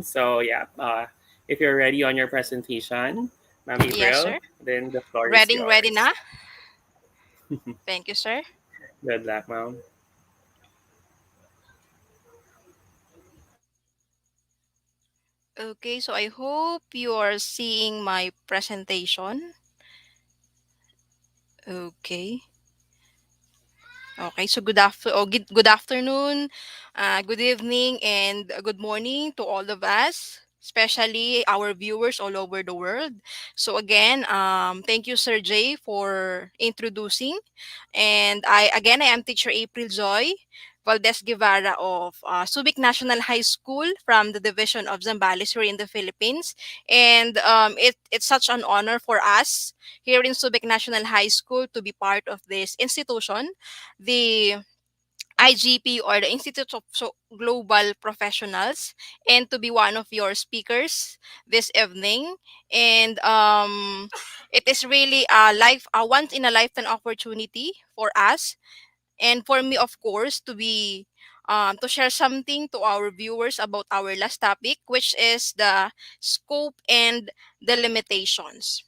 Speaker 1: So yeah, if you're ready on your presentation, Ma'am
Speaker 4: Yes,
Speaker 1: April,
Speaker 4: sir.
Speaker 1: then the floor is
Speaker 4: Ready
Speaker 1: yours.
Speaker 4: na? Thank you, sir.
Speaker 1: Good luck, Ma'am.
Speaker 4: Okay, so I hope you are seeing my presentation. Okay. Okay, so good afternoon, good evening, and good morning to all of us, especially our viewers all over the world. So again, thank you, Sir Jay, for introducing. And I am Teacher April Joy Valdez Guevara of Subic National High School from the Division of Zambales here in the Philippines. And it's such an honor for us here in Subic National High School to be part of this institution, the IGP, or the Institute of Global Professionals, and to be one of your speakers this evening. And it is really a once in a lifetime opportunity for us, and for me, of course, to share something to our viewers about our last topic, which is the scope and the limitations.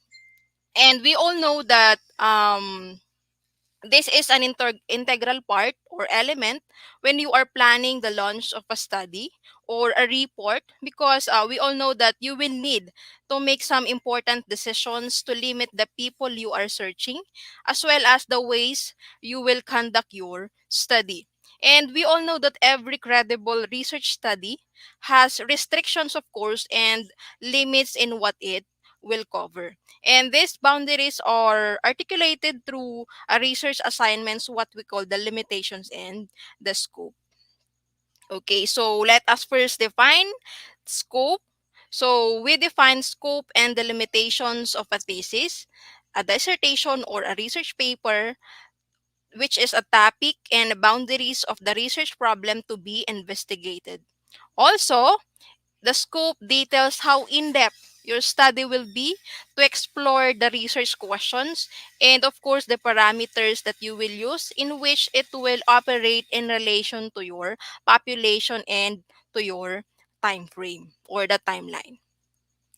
Speaker 4: And we all know that this is an integral part or element when you are planning the launch of a study or a report, because we all know that you will need to make some important decisions to limit the people you are searching, as well as the ways you will conduct your study. And we all know that every credible research study has restrictions, of course, and limits in what it will cover. And these boundaries are articulated through a research assignments, what we call the limitations and the scope. Okay, so let us first define scope. So we define scope and the limitations of a thesis, a dissertation, or a research paper, which is a topic and boundaries of the research problem to be investigated. Also, the scope details how in depth your study will be to explore the research questions, and, of course, the parameters that you will use in which it will operate in relation to your population and to your time frame or the timeline.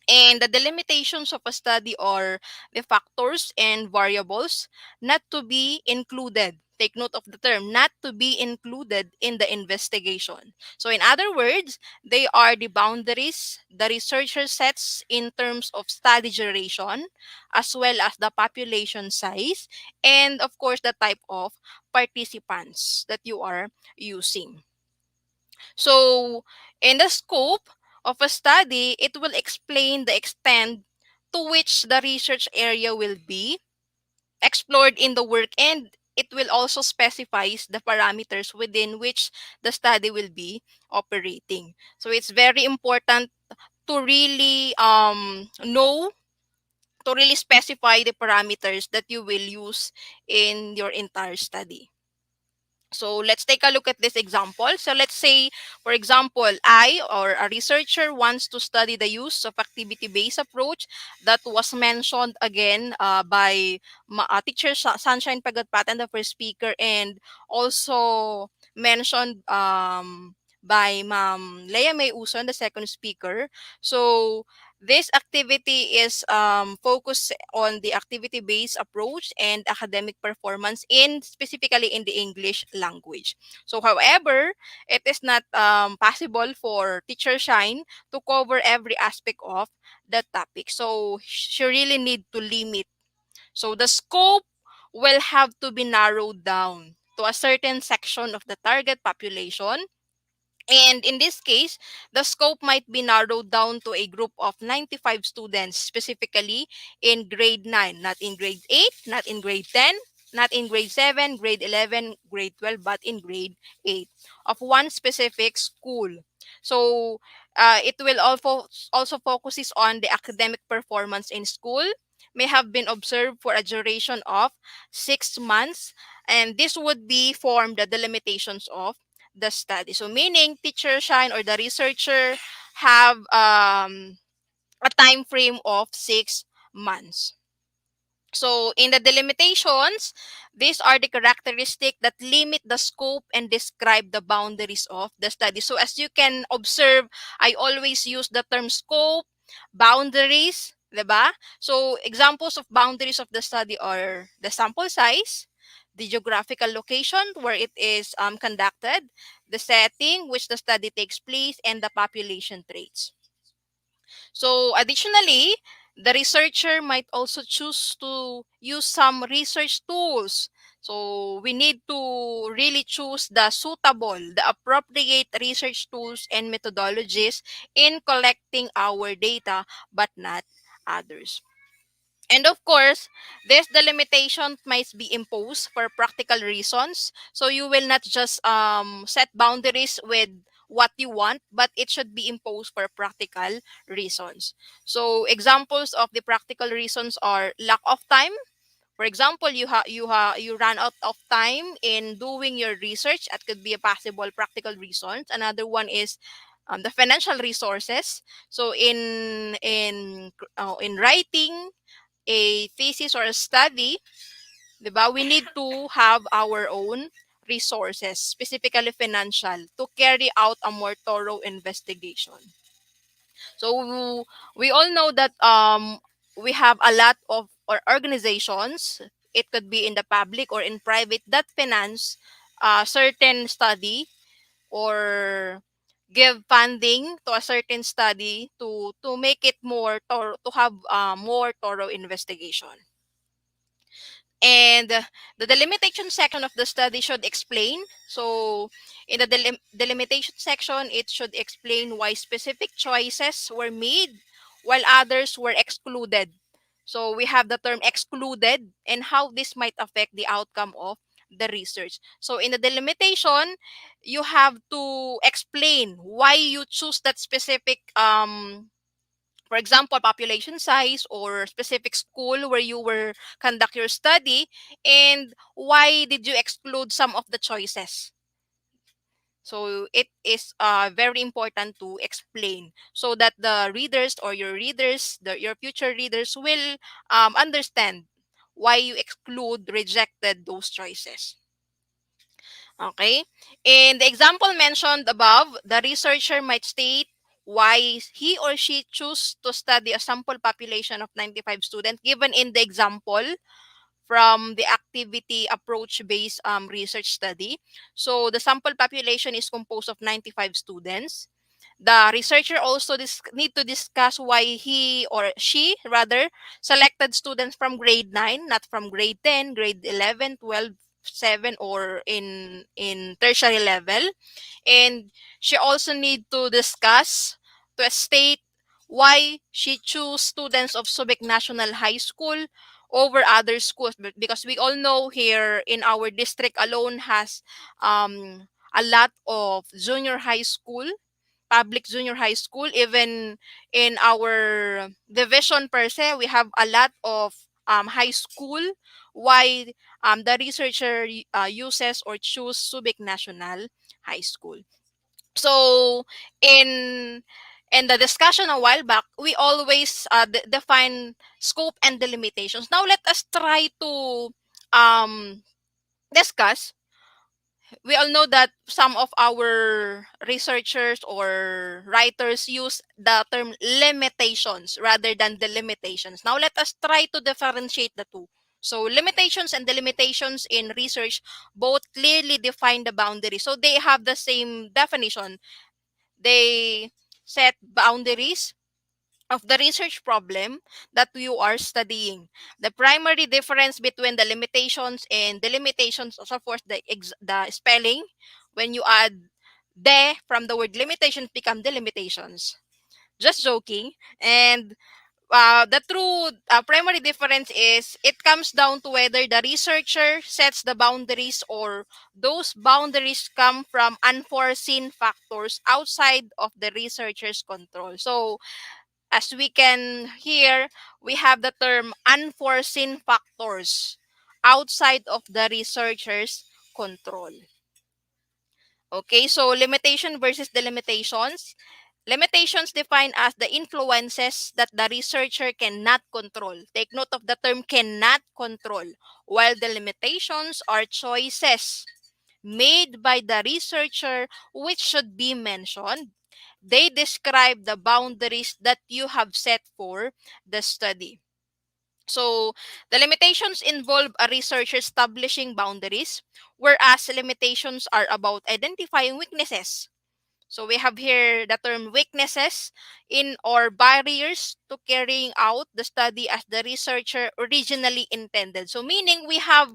Speaker 4: And the delimitations of a study are the factors and variables not to be included. Take note of the term, not to be included in the investigation. So, in other words, they are the boundaries the researcher sets in terms of study duration, as well as the population size, and, of course, the type of participants that you are using. So, in the scope of a study, it will explain the extent to which the research area will be explored in the work, and it will also specifies the parameters within which the study will be operating. So it's very important to really know, to really specify the parameters that you will use in your entire study. So let's take a look at this example. So let's say, for example, I or a researcher wants to study the use of activity-based approach that was mentioned again by teacher Sunshine Pagatpatan, the first speaker, and also mentioned by Ma'am Leia May Uson, the second speaker. So this activity is focused on the activity-based approach and academic performance in specifically in the English language. So, however, it is not possible for Teacher Shine to cover every aspect of the topic. So, she really need to limit. So, the scope will have to be narrowed down to a certain section of the target population, and in this case, the scope might be narrowed down to a group of 95 students, specifically in grade 9, not in grade 8, not in grade 10, not in grade 7, grade 11, grade 12, but in grade 8 of one specific school. So it will also focuses on the academic performance in school, may have been observed for a duration of 6 months, and this would be form the delimitations of the study. So meaning teacher Shine or the researcher have a time frame of 6 months. So in the delimitations, these are the characteristics that limit the scope and describe the boundaries of the study. So as you can observe, I always use the term scope, boundaries, diba? So examples of boundaries of the study are the sample size, the geographical location where it is conducted, the setting which the study takes place, and the population traits. So additionally, the researcher might also choose to use some research tools. So we need to really choose the suitable, the appropriate research tools and methodologies in collecting our data, but not others. And of course, this delimitation might be imposed for practical reasons. So you will not just set boundaries with what you want, but it should be imposed for practical reasons. So examples of the practical reasons are lack of time. For example, you run out of time in doing your research. That could be a possible practical reason. Another one is the financial resources. So in writing a thesis or a study, 'di ba? We need to have our own resources, specifically financial, to carry out a more thorough investigation. So we all know that we have a lot of or organizations, it could be in the public or in private, that finance certain study or give funding to a certain study to make it more to have more thorough investigation. And the delimitation section of the study should explain. So in the delimitation section, it should explain why specific choices were made while others were excluded. So we have the term excluded and how this might affect the outcome of the research. So in the delimitation, you have to explain why you choose that specific for example, population size or specific school where you were conduct your study, and why did you exclude some of the choices. So it is very important to explain so that the readers or your readers, your future readers will understand why you exclude, rejected those choices. Okay. In the example mentioned above, the researcher might state why he or she choose to study a sample population of 95 students given in the example from the activity approach based research study. So the sample population is composed of 95 students. The researcher also need to discuss why he or she rather selected students from grade 9, not from grade 10, grade 11, 12, 7, or in tertiary level. And she also need to discuss, to state why she choose students of Subic National High School over other schools, because we all know here in our district alone has a lot of junior high school, public junior high school. Even in our division per se, we have a lot of high school. Why the researcher uses or choose Subic National High School. So in the discussion a while back, we always define scope and the limitations. Now let us try to um, discuss. We all know that some of our researchers or writers use the term limitations rather than the limitations. Now let us try to differentiate the two. So limitations and the limitations in research both clearly define the boundary. So they have the same definition. They set boundaries of the research problem that you are studying. The primary difference between the limitations and the limitations, also of course, the spelling. When you add "de" from the word limitations, become the limitations. Just joking. And the true primary difference is it comes down to whether the researcher sets the boundaries or those boundaries come from unforeseen factors outside of the researcher's control. So as we can hear, we have the term unforeseen factors outside of the researcher's control. Okay, so limitation versus the limitations. Limitations defined as the influences that the researcher cannot control. Take note of the term cannot control, while the limitations are choices made by the researcher which should be mentioned. They describe the boundaries that you have set for the study. So, the limitations involve a researcher establishing boundaries, whereas limitations are about identifying weaknesses. So we have here the term weaknesses in or barriers to carrying out the study as the researcher originally intended. So meaning we have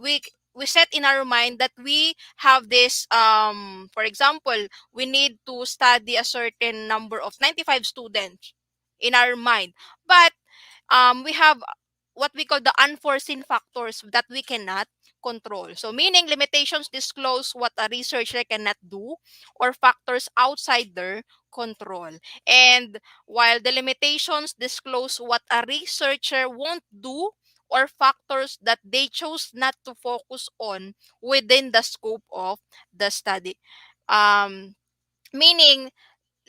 Speaker 4: we set in our mind that we have this for example, we need to study a certain number of 95 students in our mind. But we have what we call the unforeseen factors that we cannot control. So meaning limitations disclose what a researcher cannot do or factors outside their control. And while the limitations disclose what a researcher won't do or factors that they chose not to focus on within the scope of the study. Um, Meaning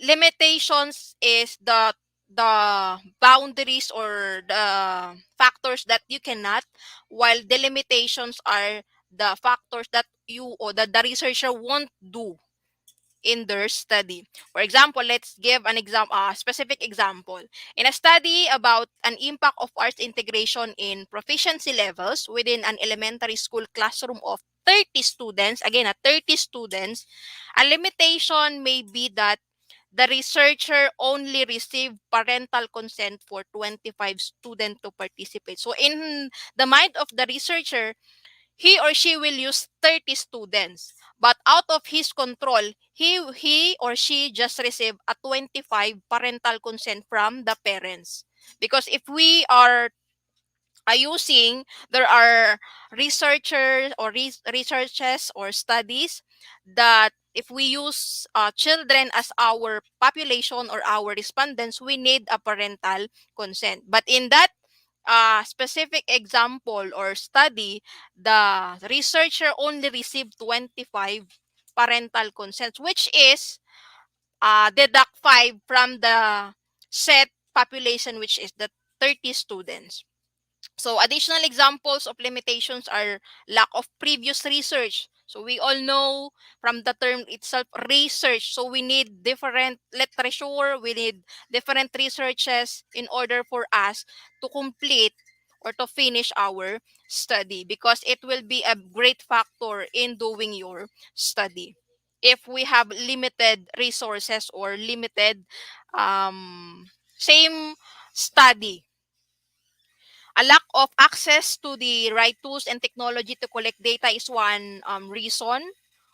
Speaker 4: limitations is the boundaries or the factors that you cannot, while the limitations are the factors that you or the researcher won't do in their study. For example, let's give an example, a specific example. In a study about an impact of arts integration in proficiency levels within an elementary school classroom of 30 students, again, 30 students, a limitation may be that the researcher only received parental consent for 25 students to participate. So in the mind of the researcher, he or she will use 30 students. But out of his control, he or she just received a 25 parental consent from the parents. Because if we are using, there are researchers or researches or studies that if we use children as our population or our respondents, we need a parental consent. But in that specific example or study, the researcher only received 25 parental consents, which is deduct 5 from the set population, which is the 30 students. So additional examples of limitations are lack of previous research. So we all know from the term itself research. So we need different literature, we need different researches in order for us to complete or to finish our study, because it will be a great factor in doing your study. If we have limited resources or limited same study, a lack of access to the right tools and technology to collect data is one reason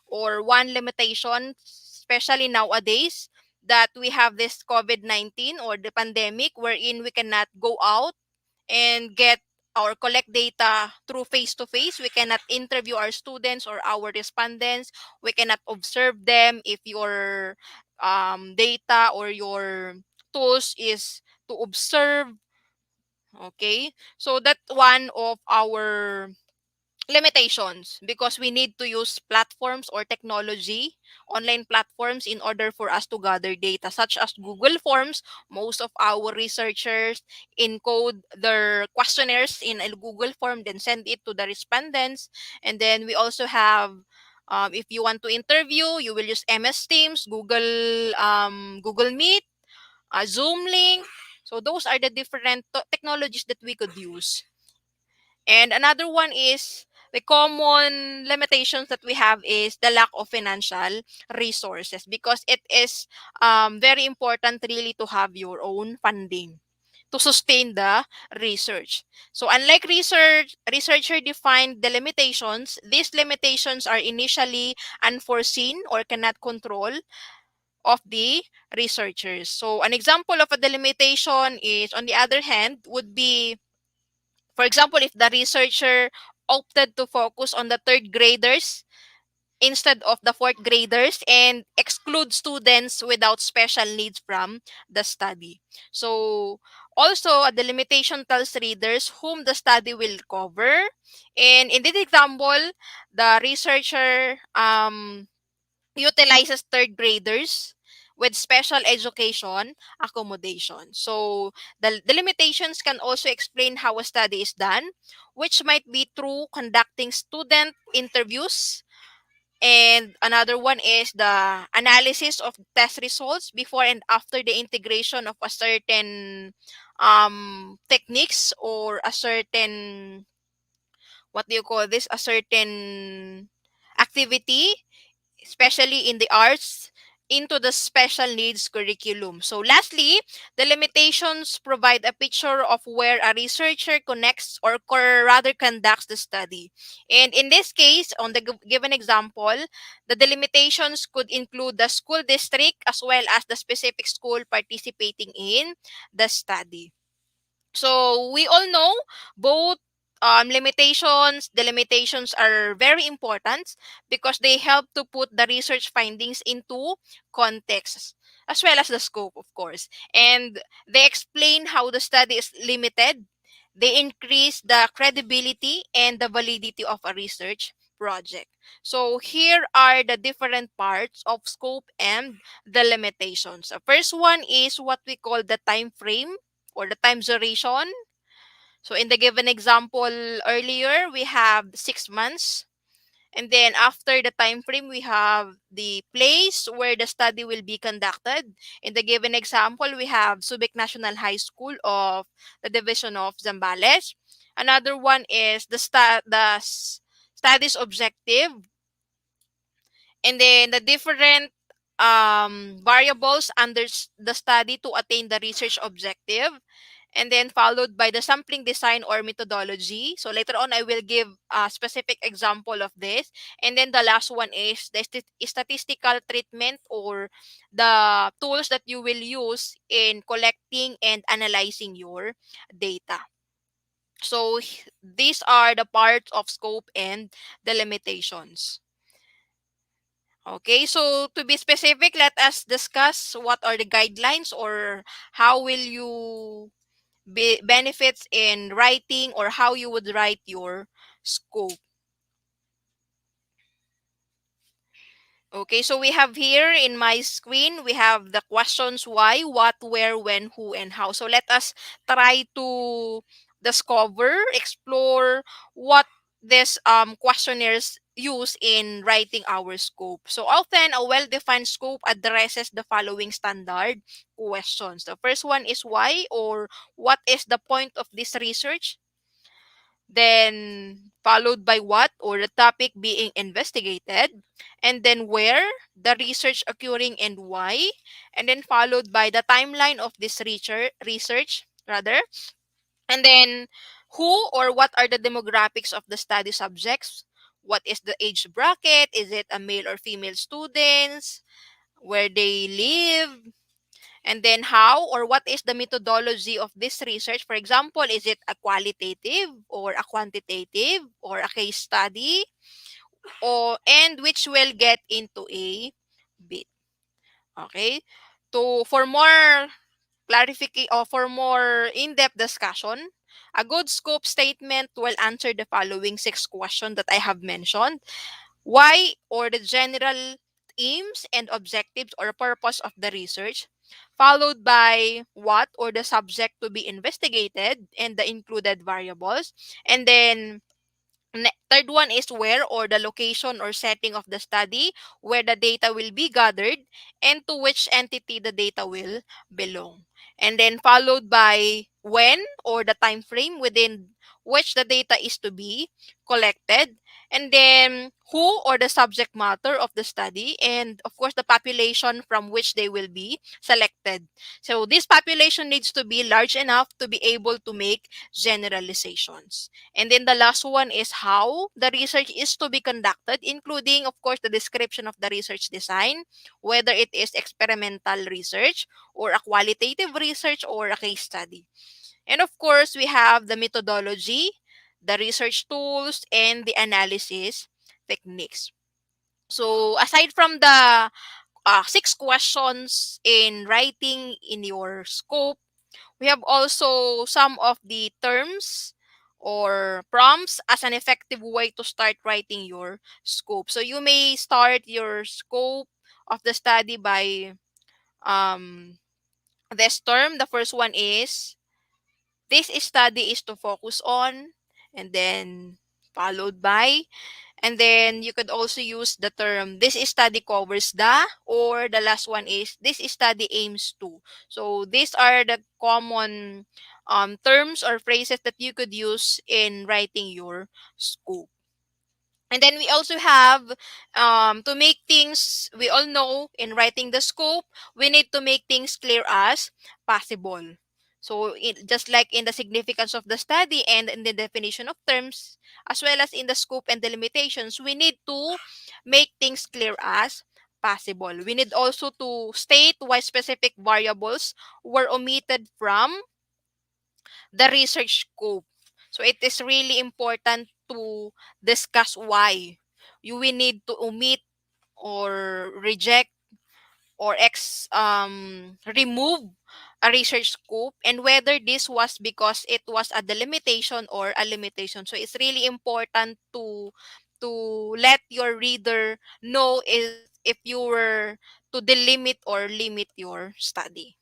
Speaker 4: or one limitation, especially nowadays that we have this COVID-19 or the pandemic wherein we cannot go out and get or collect data through face to face. We cannot interview our students or our respondents. We cannot observe them if your data or your tools is to observe. Okay, so that's one of our limitations, because we need to use platforms or technology, online platforms, in order for us to gather data, such as Google Forms. Most of our researchers encode their questionnaires in a Google Form, then send it to the respondents. And then we also have, if you want to interview, you will use MS Teams, Google Meet, Zoom link. So those are the different technologies that we could use. And another one is, the common limitations that we have is the lack of financial resources, because it is very important really to have your own funding to sustain the research. So unlike researcher defined the limitations, these limitations are initially unforeseen or cannot control of the researchers. So an example of a delimitation is, on the other hand, would be, for example, if the researcher opted to focus on the third graders instead of the fourth graders and exclude students without special needs from the study. So also, a delimitation tells readers whom the study will cover. And in this example, the researcher utilizes third graders with special education accommodation. So the limitations can also explain how a study is done, which might be through conducting student interviews. And another one is the analysis of test results before and after the integration of a certain techniques, or a certain, what do you call this, a certain activity, especially in the arts, into the special needs curriculum. So lastly, the limitations provide a picture of where a researcher connects, or rather conducts the study. And in this case, on the given example, the delimitations could include the school district as well as the specific school participating in the study. So we all know both limitations. The limitations are very important because they help to put the research findings into context, as well as the scope, of course. And they explain how the study is limited. They increase the credibility and the validity of a research project. So here are the different parts of scope and the limitations. The first one is what we call the time frame, or the time duration. So in the given example earlier, we have 6 months. And then after the time frame, we have the place where the study will be conducted. In the given example, we have Subic National High School of the Division of Zambales. Another one is study's objective, and then the different variables under the study to attain the research objective, and then followed by the sampling design or methodology. So later on, I will give a specific example of this. And then the last one is the statistical treatment, or the tools that you will use in collecting and analyzing your data. So these are the parts of scope and the limitations. Okay, so to be specific, let us discuss what are the guidelines, or how will you benefits in writing, or how you would write your scope. Okay, so we have here in my screen, we have the questions: why, what, where, when, who, and how. So let us try to discover, explore what these questionnaires use in writing our scope. So often, a well-defined scope addresses the following standard questions. The first one is why, or what is the point of this research? Then followed by what, or the topic being investigated, and then where, the research occurring and why, and then followed by the timeline of this research rather, and then who, or what are the demographics of the study subjects, what is the age bracket, is it a male or female students, where they live, And then how or what is the methodology of this research? For example, is it a qualitative or a quantitative or a case study? Or and which will get into a bit. Okay? To for more clarification or for more in-depth discussion, a good scope statement will answer the following six questions that I have mentioned. Why or the general aims and objectives or purpose of the research, followed by what or the subject to be investigated and the included variables, and then third one is where or the location or setting of the study, where the data will be gathered, and to which entity the data will belong. And then followed by when or the time frame within which the data is to be collected, and then who or the subject matter of the study, and of course the population from which they will be selected. So this population needs to be large enough to be able to make generalizations. And then the last one is how the research is to be conducted, including, of course, the description of the research design, whether it is experimental research or a qualitative research or a case study. And of course, we have the methodology, the research tools, and the analysis techniques. So aside from the six questions in writing in your scope, we have also some of the terms or prompts as an effective way to start writing your scope. So you may start your scope of the study by um, this term. The first one is this study is to focus on, and then followed by, and then you could also use the term this study covers the, or the last one is this study aims to. So these are the common terms or phrases that you could use in writing your scope. And then we also have to make things, we all know in writing the scope, we need to make things clear as possible. So just like in the significance of the study and in the definition of terms, as well as in the scope and the limitations, we need to make things clear as possible. We need also to state why specific variables were omitted from the research scope. So it is really important to discuss why you will need to omit or reject or remove a research scope, and whether this was because it was a delimitation or a limitation. So it's really important to let your reader know if you were to delimit or limit your study.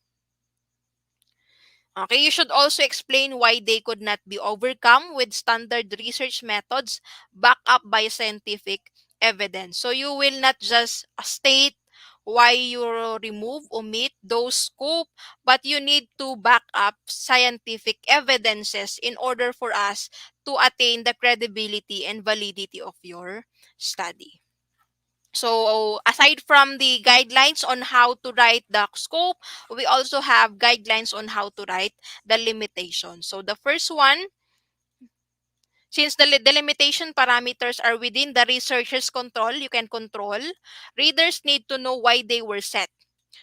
Speaker 4: Okay, you should also explain why they could not be overcome with standard research methods backed up by scientific evidence. So you will not just state why you remove, omit those scope, but you need to back up scientific evidences in order for us to attain the credibility and validity of your study. So aside from the guidelines on how to write the scope, we also have guidelines on how to write the limitations. So the first one, since the delimitation parameters are within the researcher's control, you can control, readers need to know why they were set.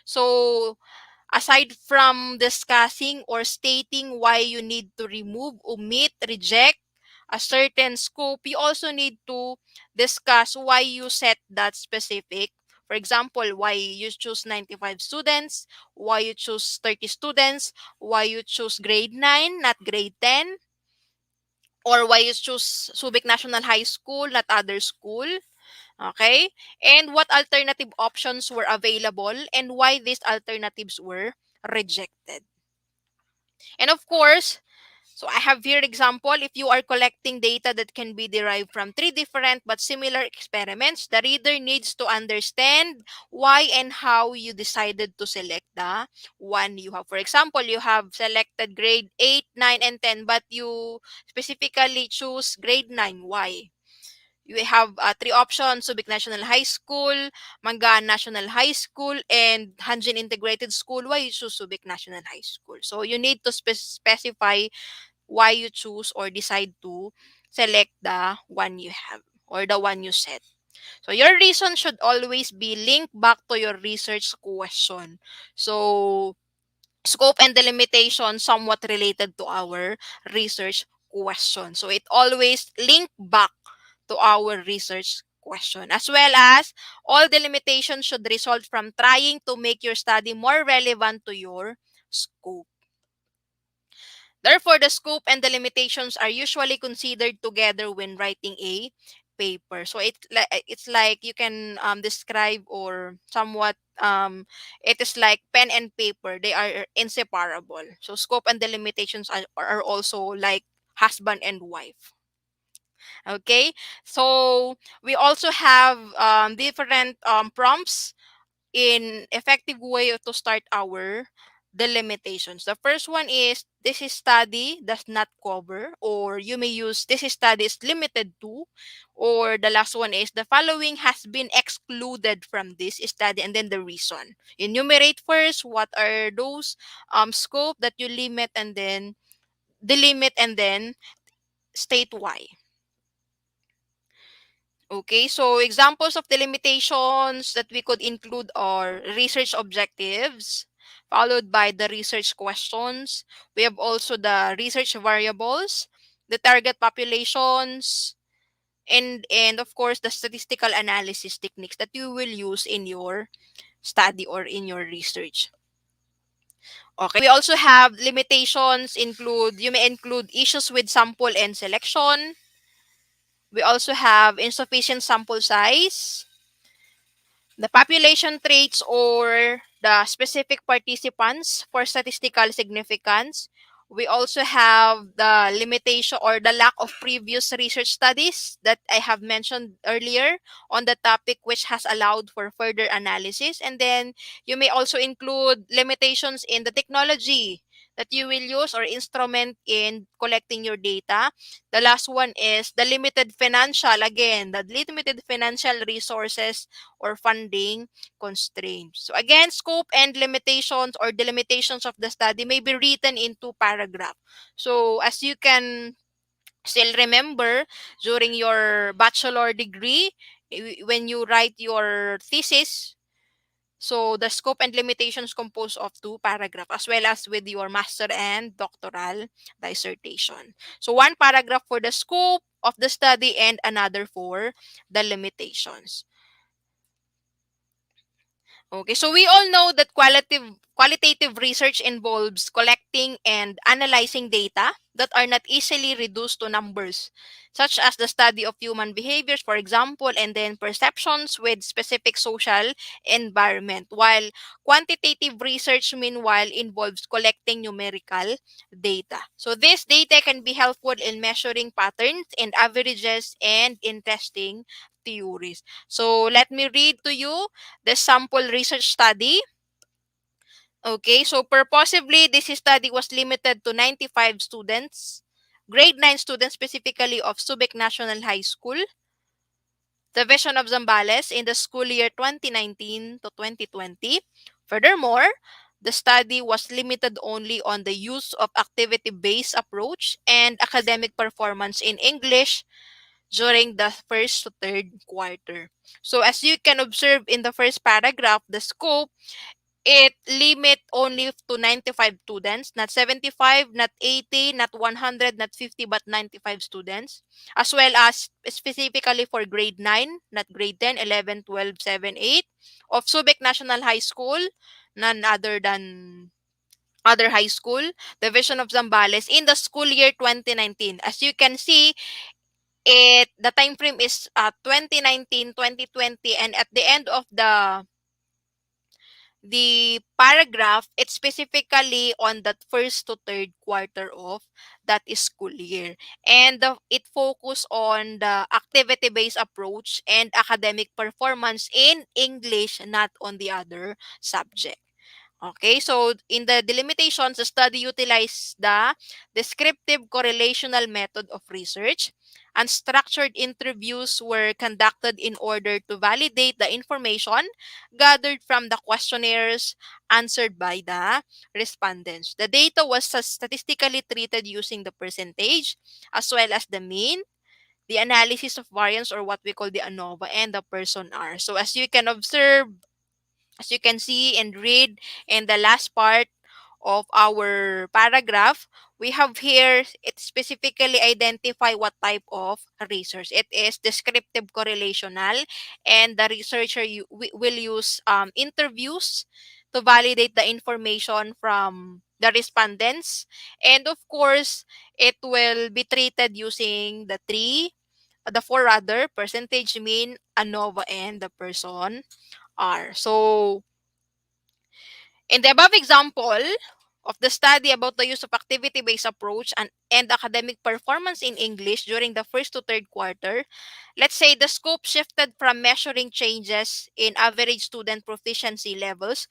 Speaker 4: So aside from discussing or stating why you need to remove, omit, reject a certain scope, you also need to discuss why you set that specific. For example, why you choose 95 students, why you choose 30 students, why you choose grade 9, not grade 10, or why you choose Subic National High School, not other school. Okay? And what alternative options were available and why these alternatives were rejected. And of course, so I have here example, if you are collecting data that can be derived from three different but similar experiments, the reader needs to understand why and how you decided to select the one you have. For example, you have selected grade 8, 9, and 10, but you specifically choose grade 9. Why? You have three options: Subic National High School, Mangaan National High School, and Hanjin Integrated School. Why you choose Subic National High School? So you need to specify why you choose or decide to select the one you have or the one you set. So your reason should always be linked back to your research question. So scope and delimitation somewhat related to our research question. So it always link back to our research question, as well as all delimitations should result from trying to make your study more relevant to your scope. Therefore, the scope and the limitations are usually considered together when writing a paper. So it's like you can describe or somewhat it is like pen and paper. They are inseparable. So scope and the limitations are also like husband and wife. Okay, so we also have different prompts in effective way to start our delimitations. The first one is this is study does not cover, or you may use this is study is limited to, or the last one is the following has been excluded from this study, and then the reason. Enumerate first what are those scope that you limit, and then delimit, and then state why. Okay, so examples of the limitations that we could include are research objectives, followed by the research questions. We have also the research variables, the target populations, and of course the statistical analysis techniques that you will use in your study or in your research. Okay, we also have limitations include you may include issues with sample and selection. We also have insufficient sample size, the population traits or the specific participants for statistical significance. We also have the limitation or the lack of previous research studies that I have mentioned earlier on the topic, which has allowed for further analysis. And then you may also include limitations in the technology that you will use or instrument in collecting your data. The last one is the limited financial, again, the limited financial resources or funding constraints. So again, scope and limitations or the limitations of the study may be written in two paragraphs. So as you can still remember during your bachelor degree, when you write your thesis, so the scope and limitations composed of two paragraphs, as well as with your master and doctoral dissertation. So one paragraph for the scope of the study and another for the limitations. Okay, so we all know that qualitative research involves collecting and analyzing data that are not easily reduced to numbers, such as the study of human behaviors, for example, and then perceptions with specific social environment. While quantitative research, meanwhile, involves collecting numerical data. So this data can be helpful in measuring patterns and averages and in testing theories. So let me read to you the sample research study. Okay, so purposively, this study was limited to 95 students, grade 9 students specifically of Subic National High School, Division of Zambales in the school year 2019 to 2020. Furthermore, the study was limited only on the use of activity-based approach and academic performance in English during the first to third quarter. So as you can observe in the first paragraph, the scope, it limit only to 95 students, not 75, not 80, not 100, not 50, but 95 students, as well as specifically for grade 9, not grade 10, 11, 12, 7, 8 of Subic National High School, none other than other high school, Division of Zambales in the school year 2019. As you can see, the time frame is 2019, 2020, and at the end of the paragraph, it's specifically on that first to third quarter of that school year. And it focus on the activity-based approach and academic performance in English, not on the other subject. Okay, so in the delimitations, the study utilized the descriptive correlational method of research. Unstructured interviews were conducted in order to validate the information gathered from the questionnaires answered by the respondents. The data was statistically treated using the percentage as well as the mean, the analysis of variance or what we call the ANOVA, and the person R. So as you can observe, as you can see and read in the last part of our paragraph, we have here it specifically identify what type of research. It is descriptive correlational, and the researcher will use interviews to validate the information from the respondents. And of course, it will be treated using the four rather, percentage mean, ANOVA, and the person R. So, in the above example of the study about the use of activity-based approach and academic performance in English during the first to third quarter, let's say the scope shifted from measuring changes in average student proficiency levels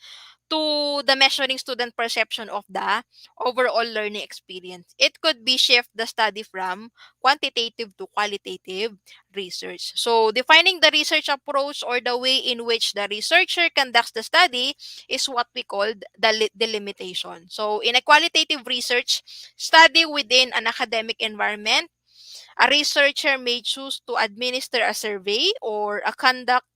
Speaker 4: to the measuring student perception of the overall learning experience. It could be shift the study from quantitative to qualitative research. So defining the research approach or the way in which the researcher conducts the study is what we call the delimitation. So in a qualitative research study within an academic environment, a researcher may choose to administer a survey or conduct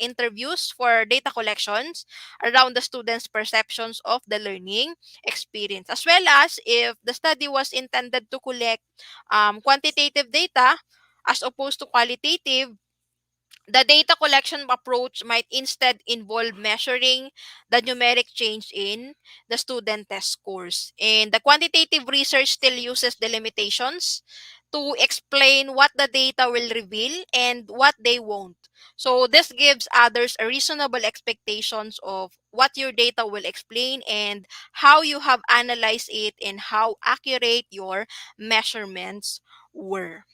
Speaker 4: interviews for data collections around the students' perceptions of the learning experience, as well as if the study was intended to collect quantitative data as opposed to qualitative. The data collection approach might instead involve measuring the numeric change in the student test scores. And the quantitative research still uses the limitations to explain what the data will reveal and what they won't. So this gives others a reasonable expectations of what your data will explain and how you have analyzed it and how accurate your measurements were.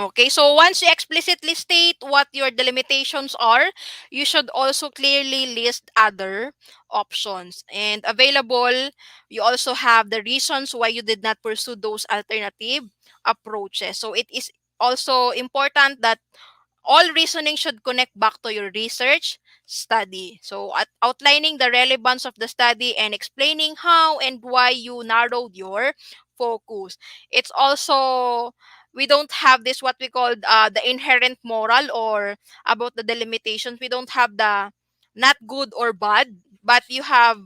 Speaker 4: Okay, so once you explicitly state what your delimitations are, you should also clearly list other options. And available, you also have the reasons why you did not pursue those alternative approaches. So it is also important that all reasoning should connect back to your research study. So, outlining the relevance of the study and explaining how and why you narrowed your focus. It's also, we don't have this what we call the inherent moral or about the delimitations. We don't have the not good or bad, but you have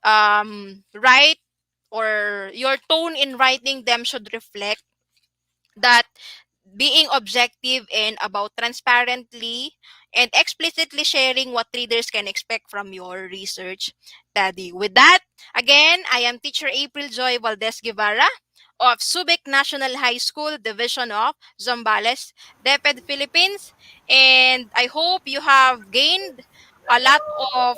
Speaker 4: right, or your tone in writing them should reflect that being objective and about transparently and explicitly sharing what readers can expect from your research study. With that, again, I am teacher April Joy Valdez Guevara of Subic National High School, Division of Zambales, DepEd, Philippines. And I hope you have gained a lot of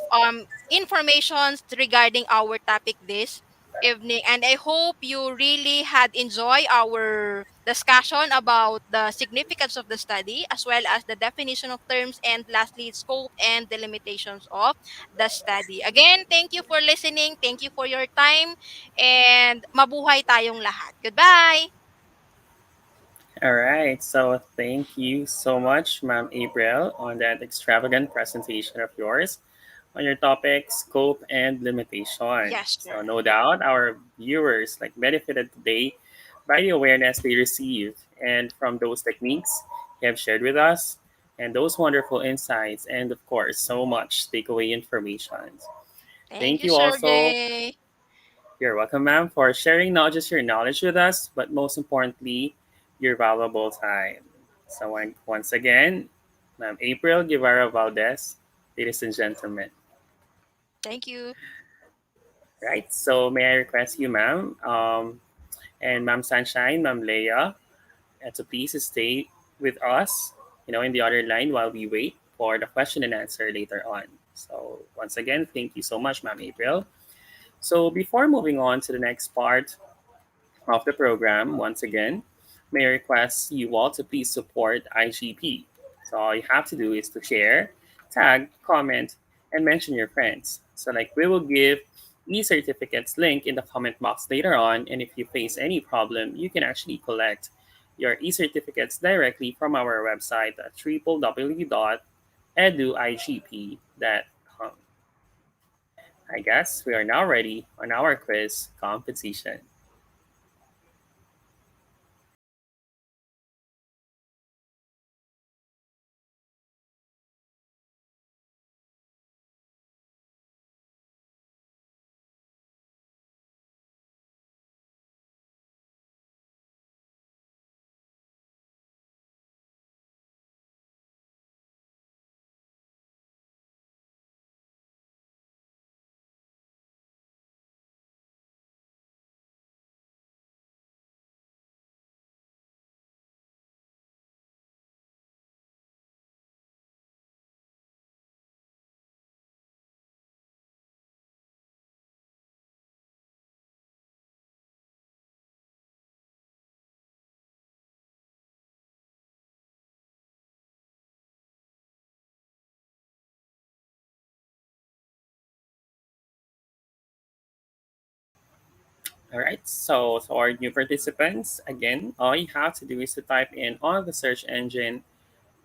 Speaker 4: information regarding our topic this evening, and I hope you really had enjoyed our discussion about the significance of the study as well as the definition of terms and lastly scope and the limitations of the study. Again, thank you for listening, thank you for your time, and mabuhay tayong lahat. Goodbye.
Speaker 1: All right. So thank you so much, Ma'am April, on that extravagant presentation of yours on your topic, scope and limitation.
Speaker 4: Yes,
Speaker 1: So
Speaker 4: sir.
Speaker 1: no doubt our viewers like benefited today by the awareness they received and from those techniques you have shared with us and those wonderful insights and of course so much takeaway information.
Speaker 4: Thank
Speaker 1: Thank
Speaker 4: you,
Speaker 1: you
Speaker 4: Sir
Speaker 1: also.
Speaker 4: Jay.
Speaker 1: You're welcome, ma'am, for sharing not just your knowledge with us, but most importantly, your valuable time. So, once again, Ma'am April Guevara Valdez, ladies and gentlemen.
Speaker 4: Thank you.
Speaker 1: Right, so may I request you, ma'am, and Ma'am Sunshine, Ma'am Leia, to please stay with us, in the other line while we wait for the question and answer later on. So, once again, thank you so much, Ma'am April. So, before moving on to the next part of the program, once again, may I request you all to please support IGP. So all you have to do is to share, tag, comment, and mention your friends. So like we will give e-certificates link in the comment box later on, and if you face any problem, you can actually collect your e-certificates directly from our website at www.eduigp.com. I guess we are now ready on our quiz competition. All right, so our new participants, again, all you have to do is to type in on the search engine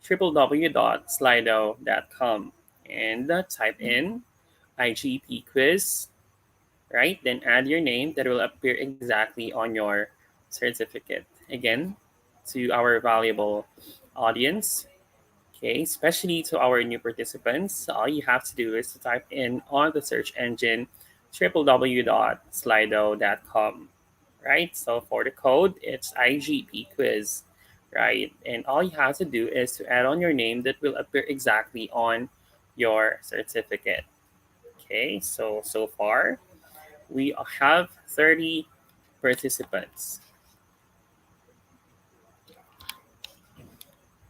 Speaker 1: www.slido.com and type in IGP quiz, right? Then add your name that will appear exactly on your certificate. Again, to our valuable audience, okay, especially to our new participants, all you have to do is to type in on the search engine www.slido.com, right? So for the code, it's IGP quiz, right? And all you have to do is to add on your name that will appear exactly on your certificate. Okay, so far we have 30 participants.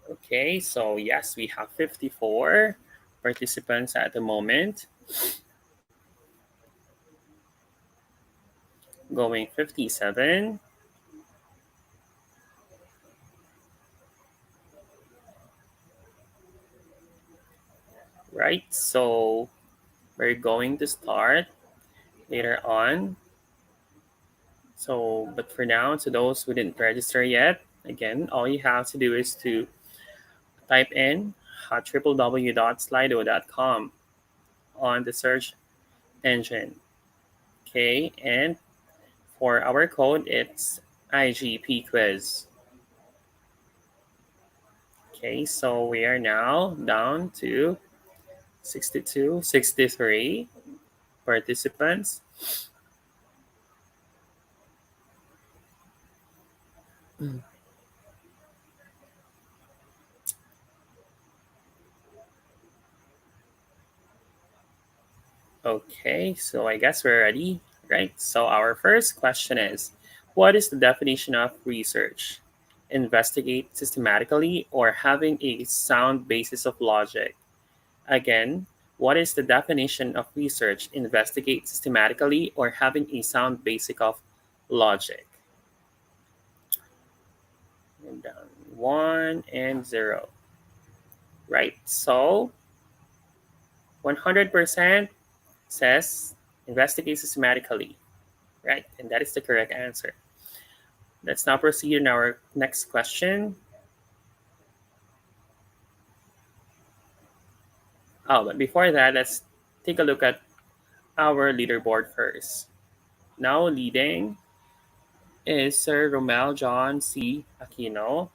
Speaker 1: Okay, so yes, we have 54 participants at the moment, going 57. Right, so we're going to start later on. So, but for now, to those who didn't register yet, again, all you have to do is to type in www.slido.com on the search engine. Okay, and for our code, it's IGP quiz. Okay, so we are now down to 62, 63 participants. Okay, so I guess we're ready, right? So our first question is, what is the definition of research? Investigate systematically or having a sound basis of logic? Again, what is the definition of research? Investigate systematically or having a sound basis of logic? And down 1 and 0. Right, so 100% says investigate systematically, right? And that is the correct answer. Let's now proceed in our next question. Oh, but before that, let's take a look at our leaderboard first. Now leading is Sir Romel John C. Aquino,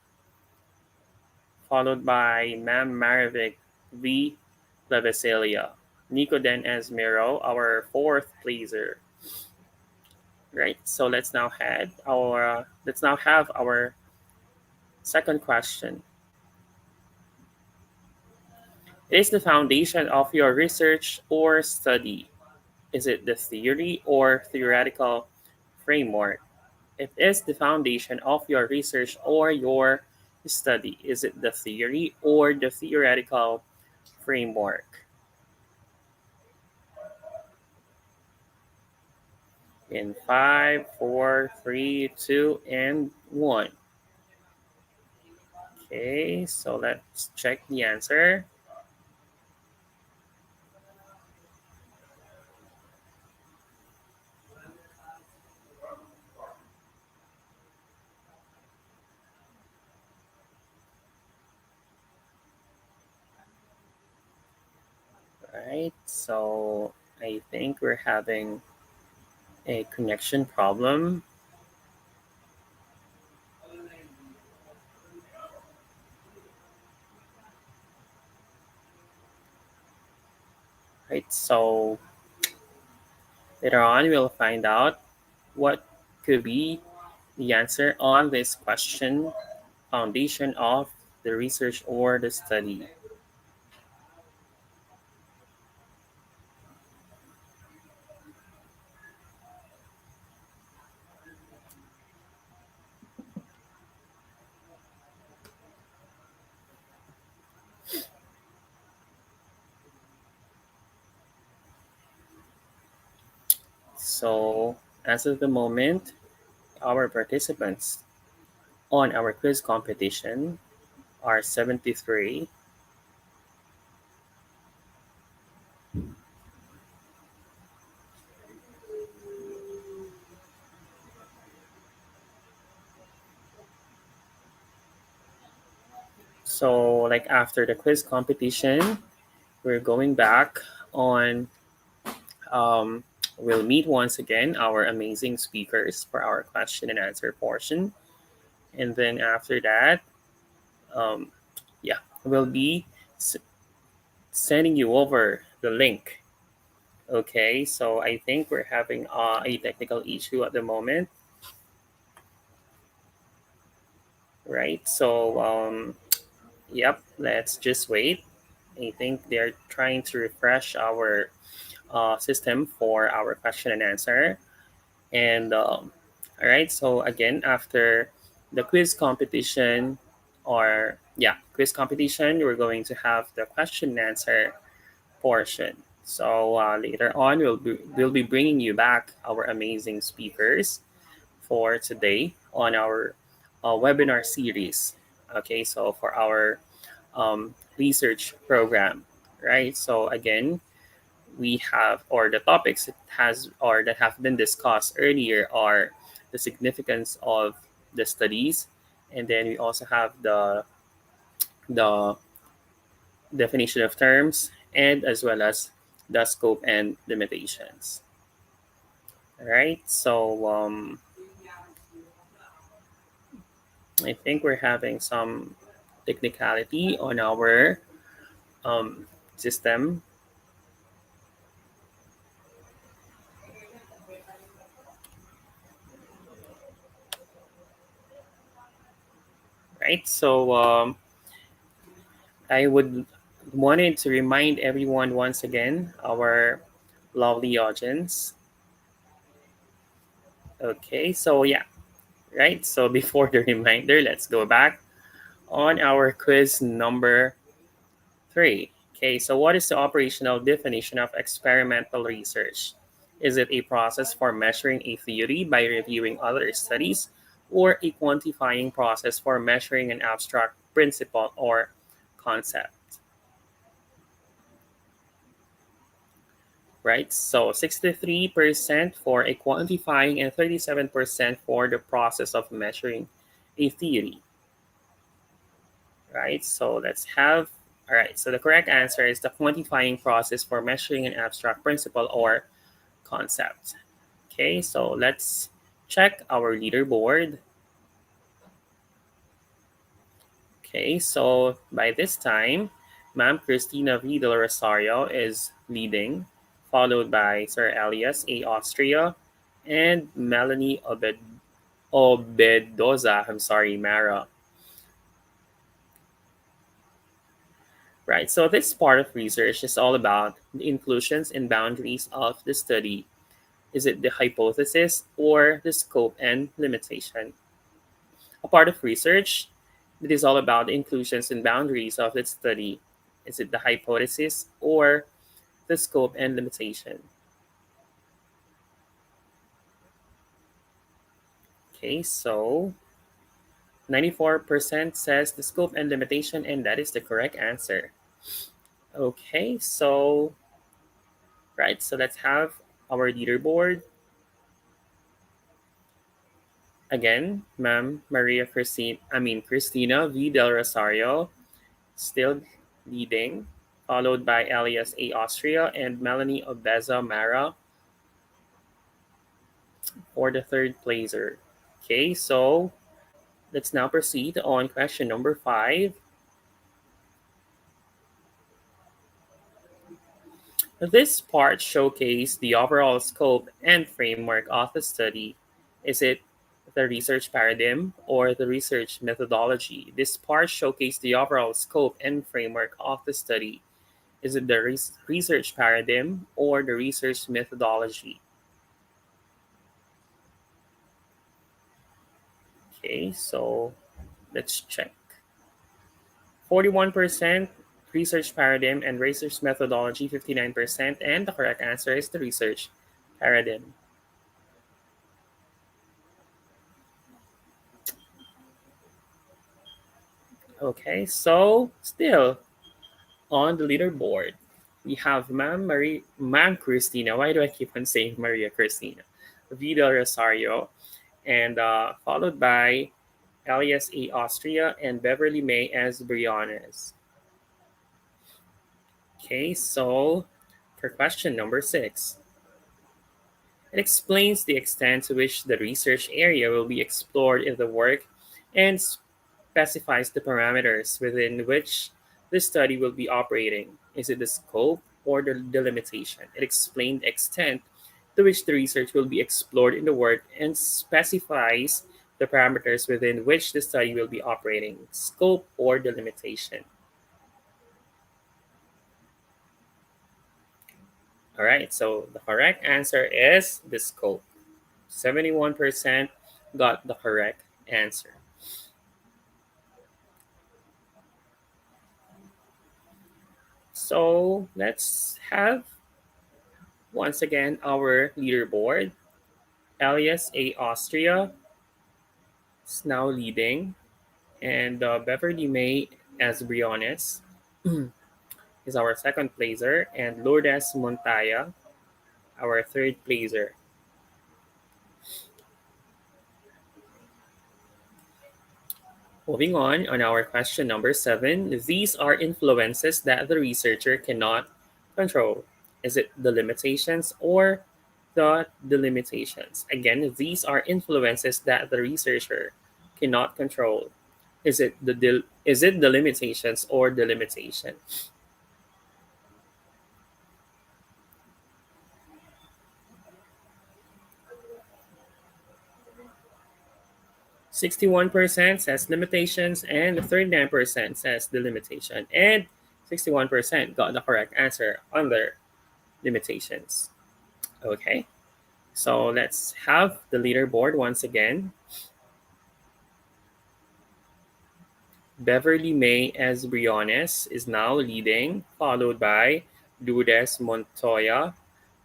Speaker 1: followed by Ma'am Marivic V. Levesalia. Nico Den Esmero, our fourth placer. Right, so let's now have our second question. Is the foundation of your research or study? Is it the theory or theoretical framework? It is the foundation of your research or your study. Is it the theory or the theoretical framework? In five, four, three, two, and one. Okay, so let's check the answer. Right, so I think we're having a connection problem. Right, so later on we'll find out what could be the answer on this question, foundation of the research or the study. So as of the moment, our participants on our quiz competition are 73. like after the quiz competition, we're going back on. Um, we'll meet once again our amazing speakers for our question and answer portion, and then after that, um, yeah, we'll be s- sending you over the link. Okay, so I think we're having a technical issue at the moment, right? So, yep, let's just wait. I think they're trying to refresh our system for our question and answer. And all right, so again, after the quiz competition, or yeah, quiz competition, we're going to have the question and answer portion. So later on, we'll be bringing you back our amazing speakers for today on our webinar series. Okay, so for our research program, right? So again, we have, or the topics it has or that have been discussed earlier are the significance of the studies, and then we also have the definition of terms, and as well as the scope and limitations. All right, so I think we're having some technicality on our um, system, right? So I would wanted to remind everyone once again, our lovely audience. Okay, so yeah, right. So before the reminder, let's go back on our quiz number 3. Okay, so what is the operational definition of experimental research? Is it a process for measuring a theory by reviewing other studies, or a quantifying process for measuring an abstract principle or concept? Right? So 63% for a quantifying and 37% for the process of measuring a theory. Right? So let's have, all right, so the correct answer is the quantifying process for measuring an abstract principle or concept. Okay, so let's check our leaderboard. Okay, so by this time, Ma'am Cristina V. Del Rosario is leading, followed by Sir Elias A. Austria and Melanie Obedoza, I'm sorry, Mara. Right, so this part of research is all about the inclusions and boundaries of the study. Is it the hypothesis or the scope and limitation? A part of research that is all about the inclusions and boundaries of the study. Is it the hypothesis or the scope and limitation? Okay, so 94% says the scope and limitation, and that is the correct answer. Okay, so right, so let's have our leaderboard. Again, Ma'am Cristina V. Del Rosario, still leading, followed by Elias A. Austria and Melanie Obeza Mara for the third placer. Okay, so let's now proceed on question number 5. This part showcased the overall scope and framework of the study. Is it the research paradigm or the research methodology? This part showcased the overall scope and framework of the study. Is it the research paradigm or the research methodology? Okay, so let's check. 41% research paradigm and research methodology, 59%, and the correct answer is the research paradigm. Okay, so still on the leaderboard, we have Ma'am Christina. Why do I keep on saying Maria Christina? Vida Rosario, and followed by Elias A. Austria and Beverly May as Briones. Okay, so for question number 6, it explains the extent to which the research area will be explored in the work and specifies the parameters within which the study will be operating. Is it the scope or the delimitation? It explains the extent to which the research will be explored in the work and specifies the parameters within which the study will be operating. Scope or delimitation. All right, so the correct answer is the scope. 71% got the correct answer. So let's have once again our leaderboard. Elias A. Austria is now leading, and Beverly May as Briones is our second placer, and Lourdes Montaya, our third placer. Moving on our question number 7. These are influences that the researcher cannot control. Is it the limitations or the delimitations? Again, these are influences that the researcher cannot control. Is it the limitations or the limitation? 61% says limitations and 39% says the limitation, and 61% got the correct answer on their limitations. Okay, so let's have the leaderboard once again. Beverly May as Briones is now leading, followed by Lourdes Montoya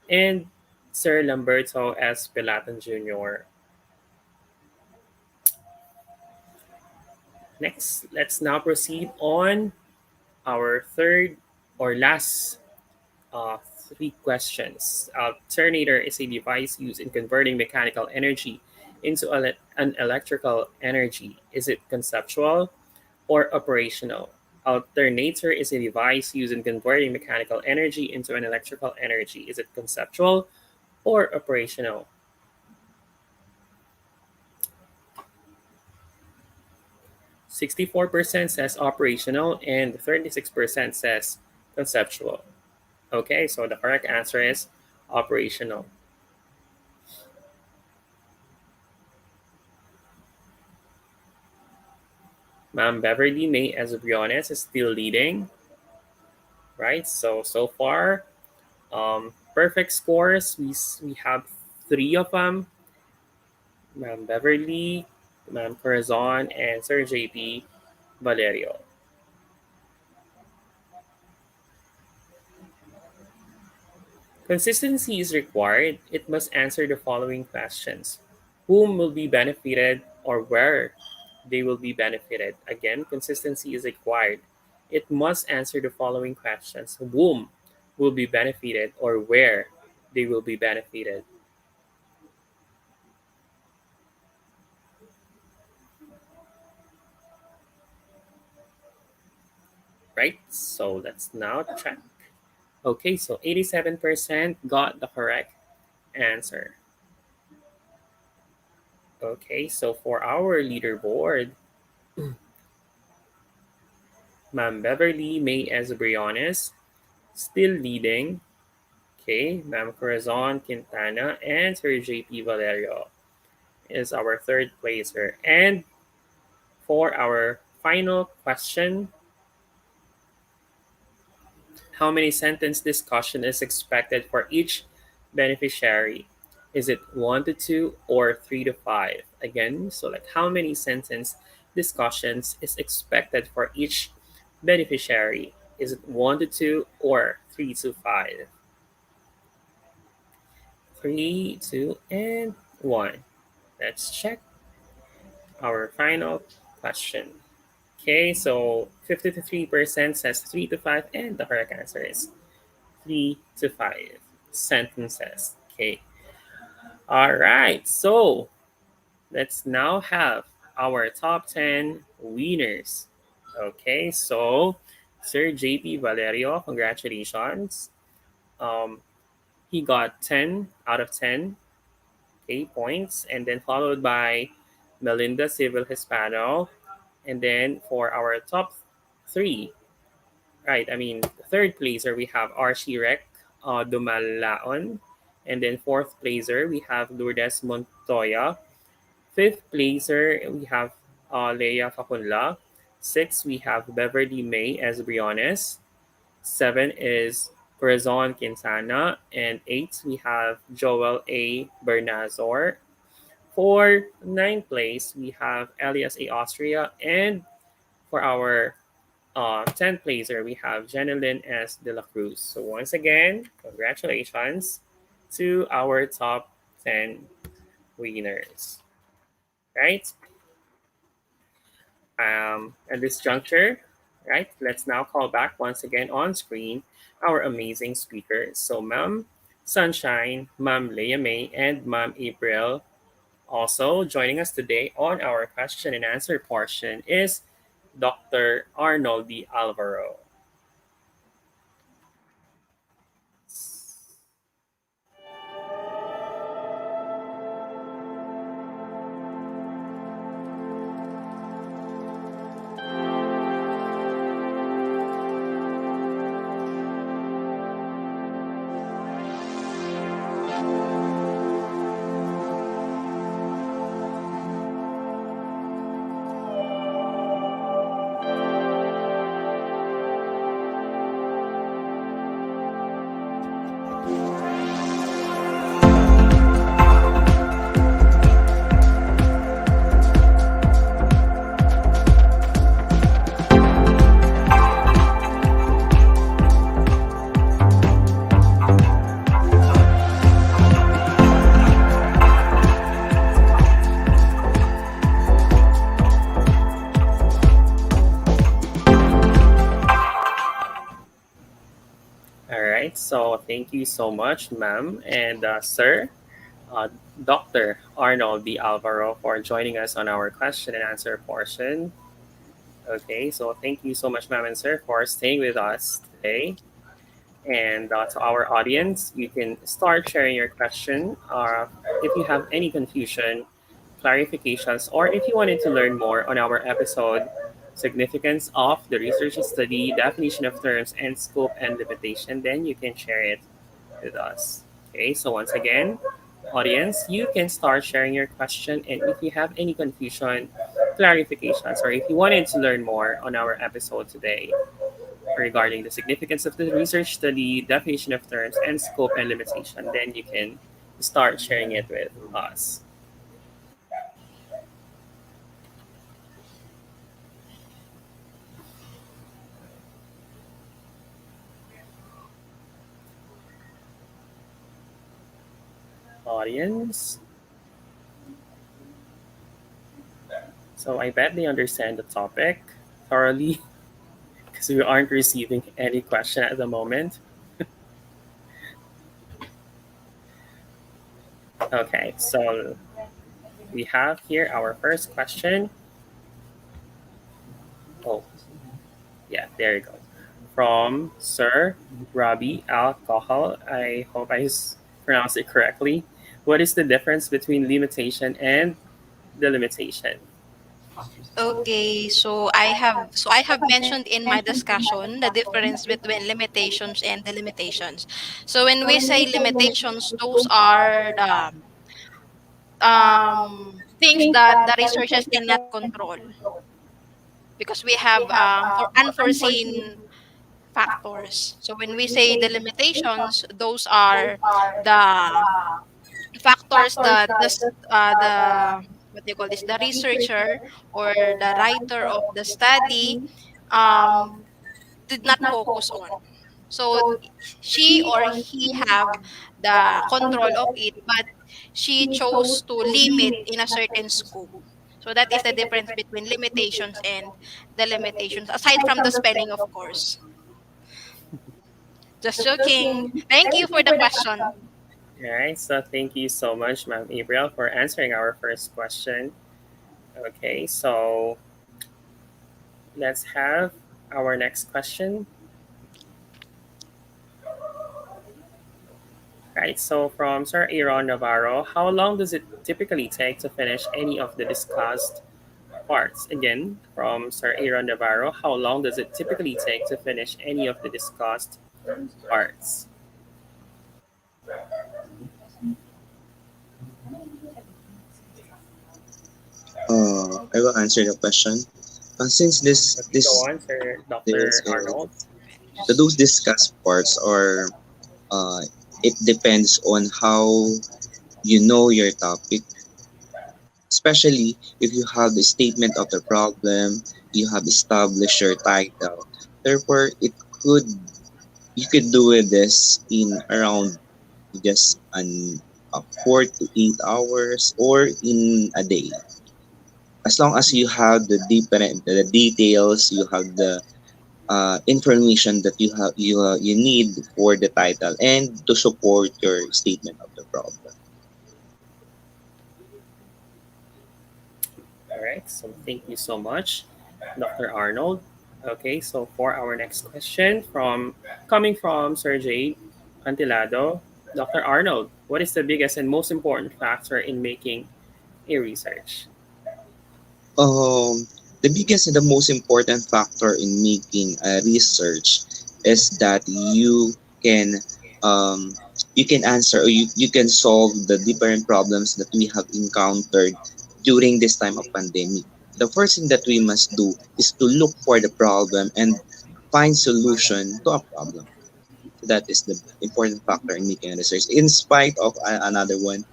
Speaker 1: and Sir Lamberto S. Pilatan Jr. Next, let's now proceed on our third or last three questions. Alternator is a device used in converting mechanical energy into an electrical energy. Is it conceptual or operational? Alternator is a device used in converting mechanical energy into an electrical energy. Is it conceptual or operational? 64% says operational and 36% says conceptual. Okay, so the correct answer is operational. Ma'am Beverly May as Briones is still leading, right? So far, perfect scores. We have three of them: Ma'am Beverly, Ma'am Corazon, and Sir JP Valerio. Consistency is required. It must answer the following questions: whom will be benefited or where they will be benefited? Again, consistency is required. It must answer the following questions: whom will be benefited or where they will be benefited. Right? So let's now check. Okay, so 87% got the correct answer. Okay, so for our leaderboard, Ma'am Beverly May as Briones still leading. Okay, Ma'am Corazon Quintana and Sir JP Valerio is our third placer. And for our final question, how many sentence discussion is expected for each beneficiary? Is it 1 to 2 or 3 to 5? Again, so like how many sentence discussions is expected for each beneficiary? Is it 1 to 2 or 3 to 5? 3, 2, and 1. Let's check our final question. Okay, so 53% says 3 to 5, and the correct answer is 3 to 5 sentences. Okay, all right, so let's now have our top 10 winners. Okay, so Sir JP Valerio, congratulations. Um, he got 10 out of 10 points, and then followed by Melinda Civil Hispano. And then for our top three, right, I mean, third placer, we have Archie Rec Dumalaon. And then fourth placer, we have Lourdes Montoya. Fifth placer, we have Leia Facunla. Sixth, we have Beverly May as Briones. Seven is Corazon Quintana. And eight, we have Joel A. Bernazor. For ninth place, we have Elias A. Austria. And for our 10th placer, we have Jenilyn S. De La Cruz. So once again, congratulations to our top 10 winners. Right? At this juncture, right, let's now call back once again on screen our amazing speakers. So Ma'am Sunshine, Ma'am Leia May, and Ma'am April. Also joining us today on our question and answer portion is Dr. Arnold D. Alvaro. All right, so thank you so much, ma'am and sir, uh, Dr. Arnold D. Alvaro, for joining us on our question and answer portion. Okay, so thank you so much, ma'am and sir, for staying with us today. And to our audience, you can start sharing your question if you have any confusion, clarifications, or if you wanted to learn more on our episode, significance of the research study, definition of terms, and scope and limitation, then you can share it with us. Okay, so once again, audience, you can start sharing your question, and if you have any confusion, clarifications, or if you wanted to learn more on our episode today, regarding the significance of the research study, definition of terms, and scope and limitation, then you can start sharing it with us. Audience. So I bet they understand the topic thoroughly because we aren't receiving any question at the moment. Okay, so we have here our first question. Oh, yeah, there you go. From Sir Robbie Alcohol. I hope pronounced it correctly. What is the difference between limitation and delimitation?
Speaker 4: Okay, so I have mentioned in my discussion the difference between limitations and delimitations. So when we say limitations, those are the things that the researchers cannot control because we have for unforeseen factors. So when we say the limitations, those are the factors that the what do you call this, the researcher or the writer of the study um did not focus on. So she or he have the control of it, but she chose to limit in a certain scope. So that is the difference between limitations and the limitations, aside from the spelling, of course. Just joking. Thank you for the question.
Speaker 1: All right, so thank you so much, Ma'am April, for answering our first question. Okay, so let's have our next question. Right, so from Sir Aaron Navarro, how long does it typically take to finish any of the discussed parts? Again, from Sir Aaron Navarro, how long does it typically take to finish any of the discussed parts?
Speaker 5: I will answer the question. Since
Speaker 1: Okay, go on, Sir
Speaker 5: this
Speaker 1: Dr. Arnold.
Speaker 5: those discussed parts are uh, it depends on how you know your topic, especially if you have the statement of the problem, you have established your title. Therefore, it could you could do with this in around just 4 to 8 hours or in a day. As long as you have the details, you have the information that you need for the title and to support your statement of the problem.
Speaker 1: All right, so thank you so much, Dr. Arnold. Okay, so for our next question coming from Sir Jade Antilado, Dr. Arnold, what is the biggest and most important factor in making a research?
Speaker 5: Um, the biggest and the most important factor in making a research is that can um, you can answer or you can solve the different problems that we have encountered during this time of pandemic. The first thing that we must do is to look for the problem and find solution to a problem. So that is the important factor in making a research. In spite of another one,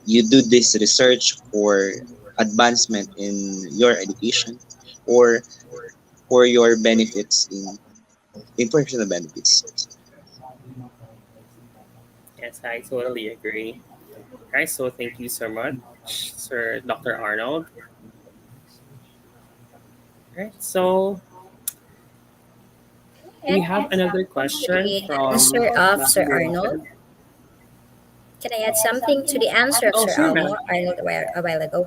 Speaker 5: you do this research for advancement in your education or for your benefits in personal benefits.
Speaker 1: Yes, I totally agree. All right, so thank you so much, Sir Dr. Arnold. All right, so we
Speaker 6: Can I
Speaker 1: have
Speaker 6: add
Speaker 1: another
Speaker 6: something to
Speaker 1: question
Speaker 6: the
Speaker 1: from
Speaker 6: answer of
Speaker 1: Ma'am
Speaker 6: Sir Arnold?
Speaker 1: Mirafed.
Speaker 6: Can I add something to the answer of
Speaker 1: Oh,
Speaker 6: Sir
Speaker 1: sure, ma'am.
Speaker 6: Arnold a while ago?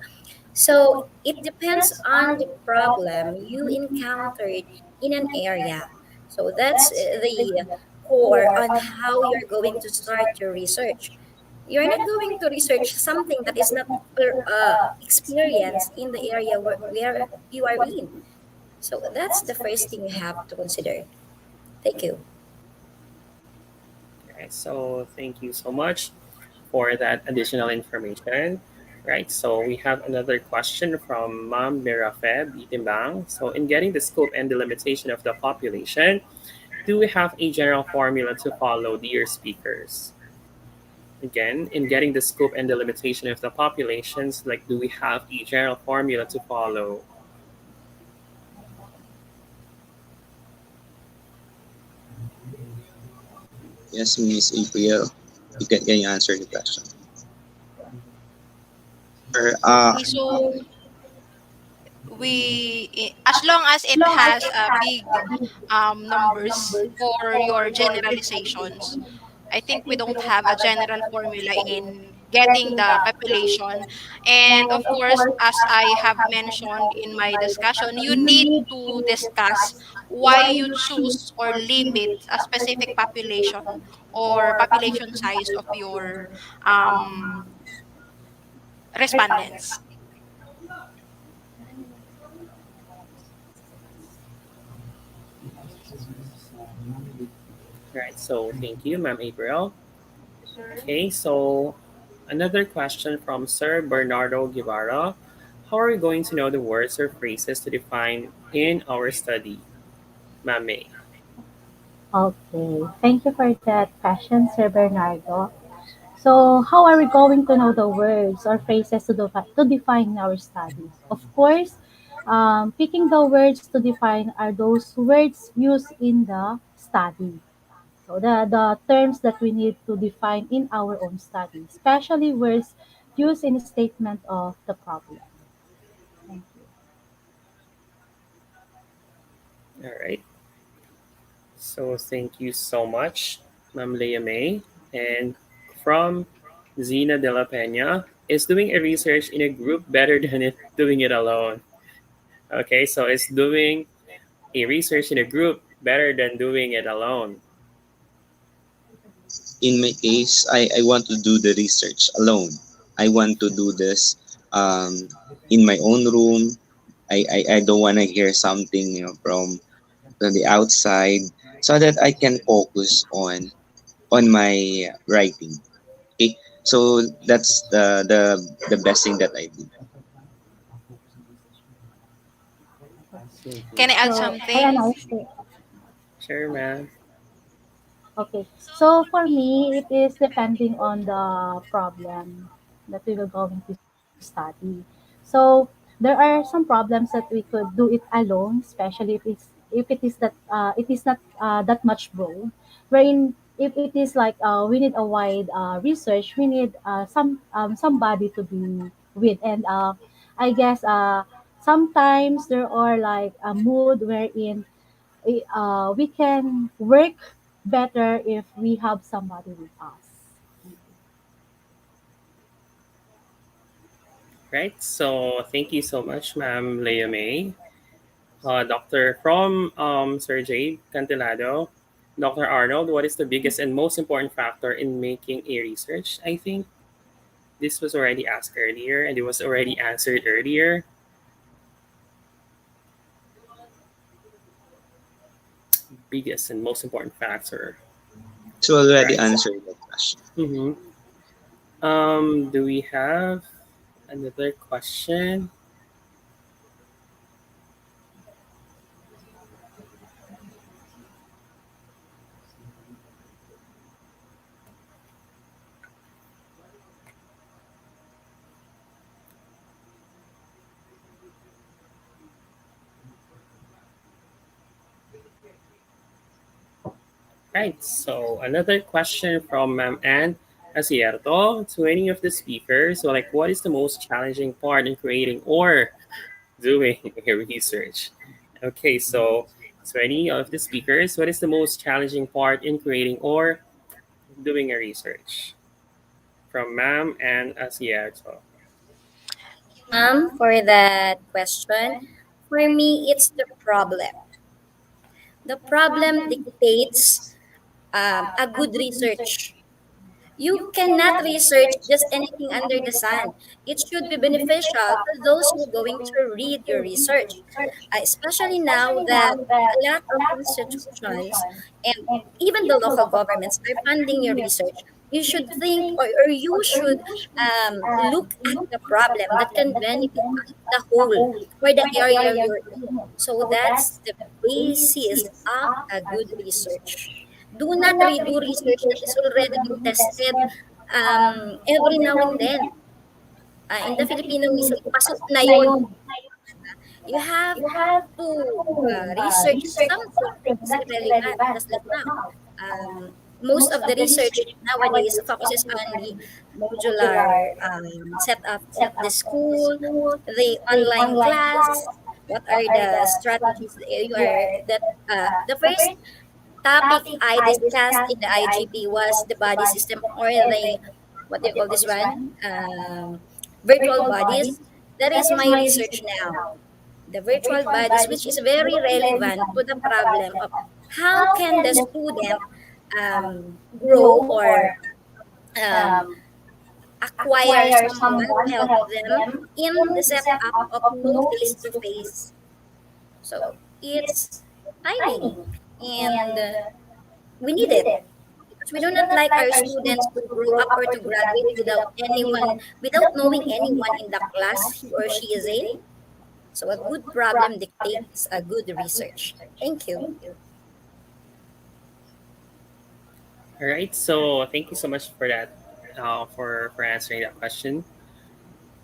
Speaker 6: So it depends on the problem you encountered in an area. So that's the core on how you're going to start your research. You're not going to research something that is not experienced in the area where you are in. So that's the first thing you have to consider. Thank you.
Speaker 1: All right, so thank you so much for that additional information. Right, so we have another question from Ma'am Mirafeb Itimbang. So, in getting the scope and the limitation of the population, do we have a general formula to follow, dear speakers? Again, in getting the scope and the limitation of the populations, like, do we have a general formula to follow?
Speaker 5: Yes, Miss April, can you answer the question? Or
Speaker 4: Okay, so as long as it has big numbers for your generalizations, I think we don't have a general formula in getting the population. And of course, as I have mentioned in my discussion, you need to discuss why you choose or limit a specific population or population size of your um, respondents.
Speaker 1: Right, so thank you, Ma'am April. Okay, so another question from Sir Bernardo Guevara. How are we going to know the words or phrases to define in our study, Ma'am May?
Speaker 3: Okay, thank you for that question, Sir Bernardo. So, how are we going to know the words or phrases to define our studies? Of course, picking the words to define are those words used in the study. So, the terms that we need to define in our own study, especially words used in a statement of the problem. Thank you.
Speaker 1: All right, so thank you so much, Ma'am Leah May. And from Zina de la Peña, is doing a research in a group better than doing it alone? Okay, so is doing a research in a group better than doing it alone?
Speaker 5: In my case, I want to do the research alone. I want to do this um, in my own room. I don't want to hear something, from the outside, so that I can focus on my writing. Okay, so that's the best thing that I do.
Speaker 4: Can I
Speaker 1: Mhm.
Speaker 4: add
Speaker 3: So I
Speaker 4: something?
Speaker 3: analyze it.
Speaker 1: Sure, ma'am.
Speaker 3: Okay. So for me, it is depending on the problem that we will going to study. So there are some problems that we could do it alone, especially if it is that it is not that much broad. Wherein if it is like we need a wide research, we need somebody to be with, and I guess sometimes there are like a mood wherein we can work better if we have somebody with us.
Speaker 1: Right. So thank you so much, ma'am Leah May. Doctor from Sir Jade Cantilado. Dr. Arnold, what is the biggest and most important factor in making a research? I think this was already asked earlier and it was already answered earlier. Biggest and most important factor.
Speaker 5: So already
Speaker 1: Right.
Speaker 5: answered the question.
Speaker 1: Mm-hmm. Do we have another question? Right. So another question from Ma'am Anne Acierto to any of the speakers. So, like, what is the most challenging part in creating or doing a research? Okay. So any of the speakers, what is the most challenging part in creating or doing a research? From Ma'am Anne Acierto.
Speaker 6: Thank you, ma'am, for that question. For me, it's the problem. The problem dictates a good research. You cannot research just anything under the sun. It should be beneficial to those who are going to read your research, especially now that a lot of institutions and even the local governments are funding your research. You should think, or you should look at the problem that can benefit the whole or the area you're in. So that's the basis of a good research. Do not redo research that is already been tested every now and then. In the Filipino, we say, pasok na yun. You have to research something that is relevant, just like now. Most of the research nowadays focuses on the modular setup of the school, the online class, what are the strategies that you are that the first topic I discussed in the IGP was the body system, or the, what do you call this one? Virtual bodies. That is my research now. The virtual bodies, which is very relevant to the problem of how can the student grow or um, acquire someone to help them in the setup of no face-to-face. So it's timing, and we need it. Because we do not like our students to grow up or to graduate without anyone, without knowing anyone in the class he or she is in. So a good problem dictates a good research. Thank you.
Speaker 1: All right. So thank you so much for that, for answering that question,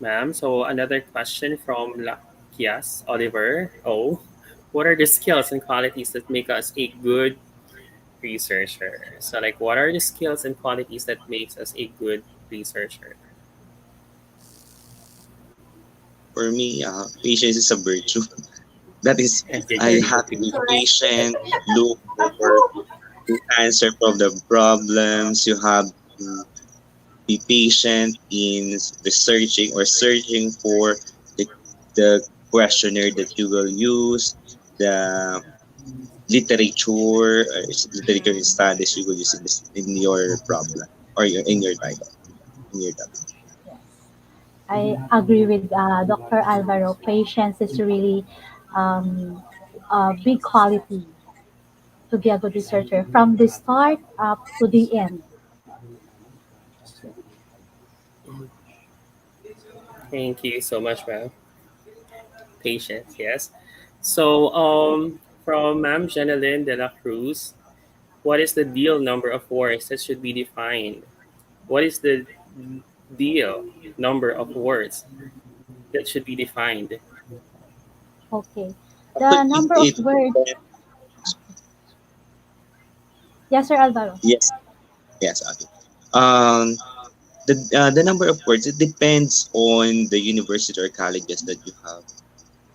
Speaker 1: ma'am. So another question from Lakias Oliver. Oh, what are the skills and qualities that make us a good researcher? So, like, what are the skills and qualities that makes us a good researcher?
Speaker 5: For me, patience is a virtue. That is,
Speaker 1: Did
Speaker 5: I
Speaker 1: you
Speaker 5: have to be patient, look for the answer from the problems. You have to be patient in researching or searching for the, the questionnaire that you will use, the literature or literature
Speaker 4: Mm-hmm.
Speaker 5: studies you will use in your problem or in your title, in your topic.
Speaker 3: Yes. I agree with Dr. Alvaro. Patience is really um, a big quality to be a good researcher from the start up to the end.
Speaker 1: Thank you so much, ma'am. Patience, yes. So, from Ma'am Jeneline de la Cruz, what is the deal number of words that should be defined? What is the deal number of words that should be defined?
Speaker 3: Okay. The
Speaker 5: Actually,
Speaker 3: number of
Speaker 5: it
Speaker 3: words. Yes, Sir Alvaro.
Speaker 5: yes, yes, okay. Um, the number of words, it depends on the university or colleges that you have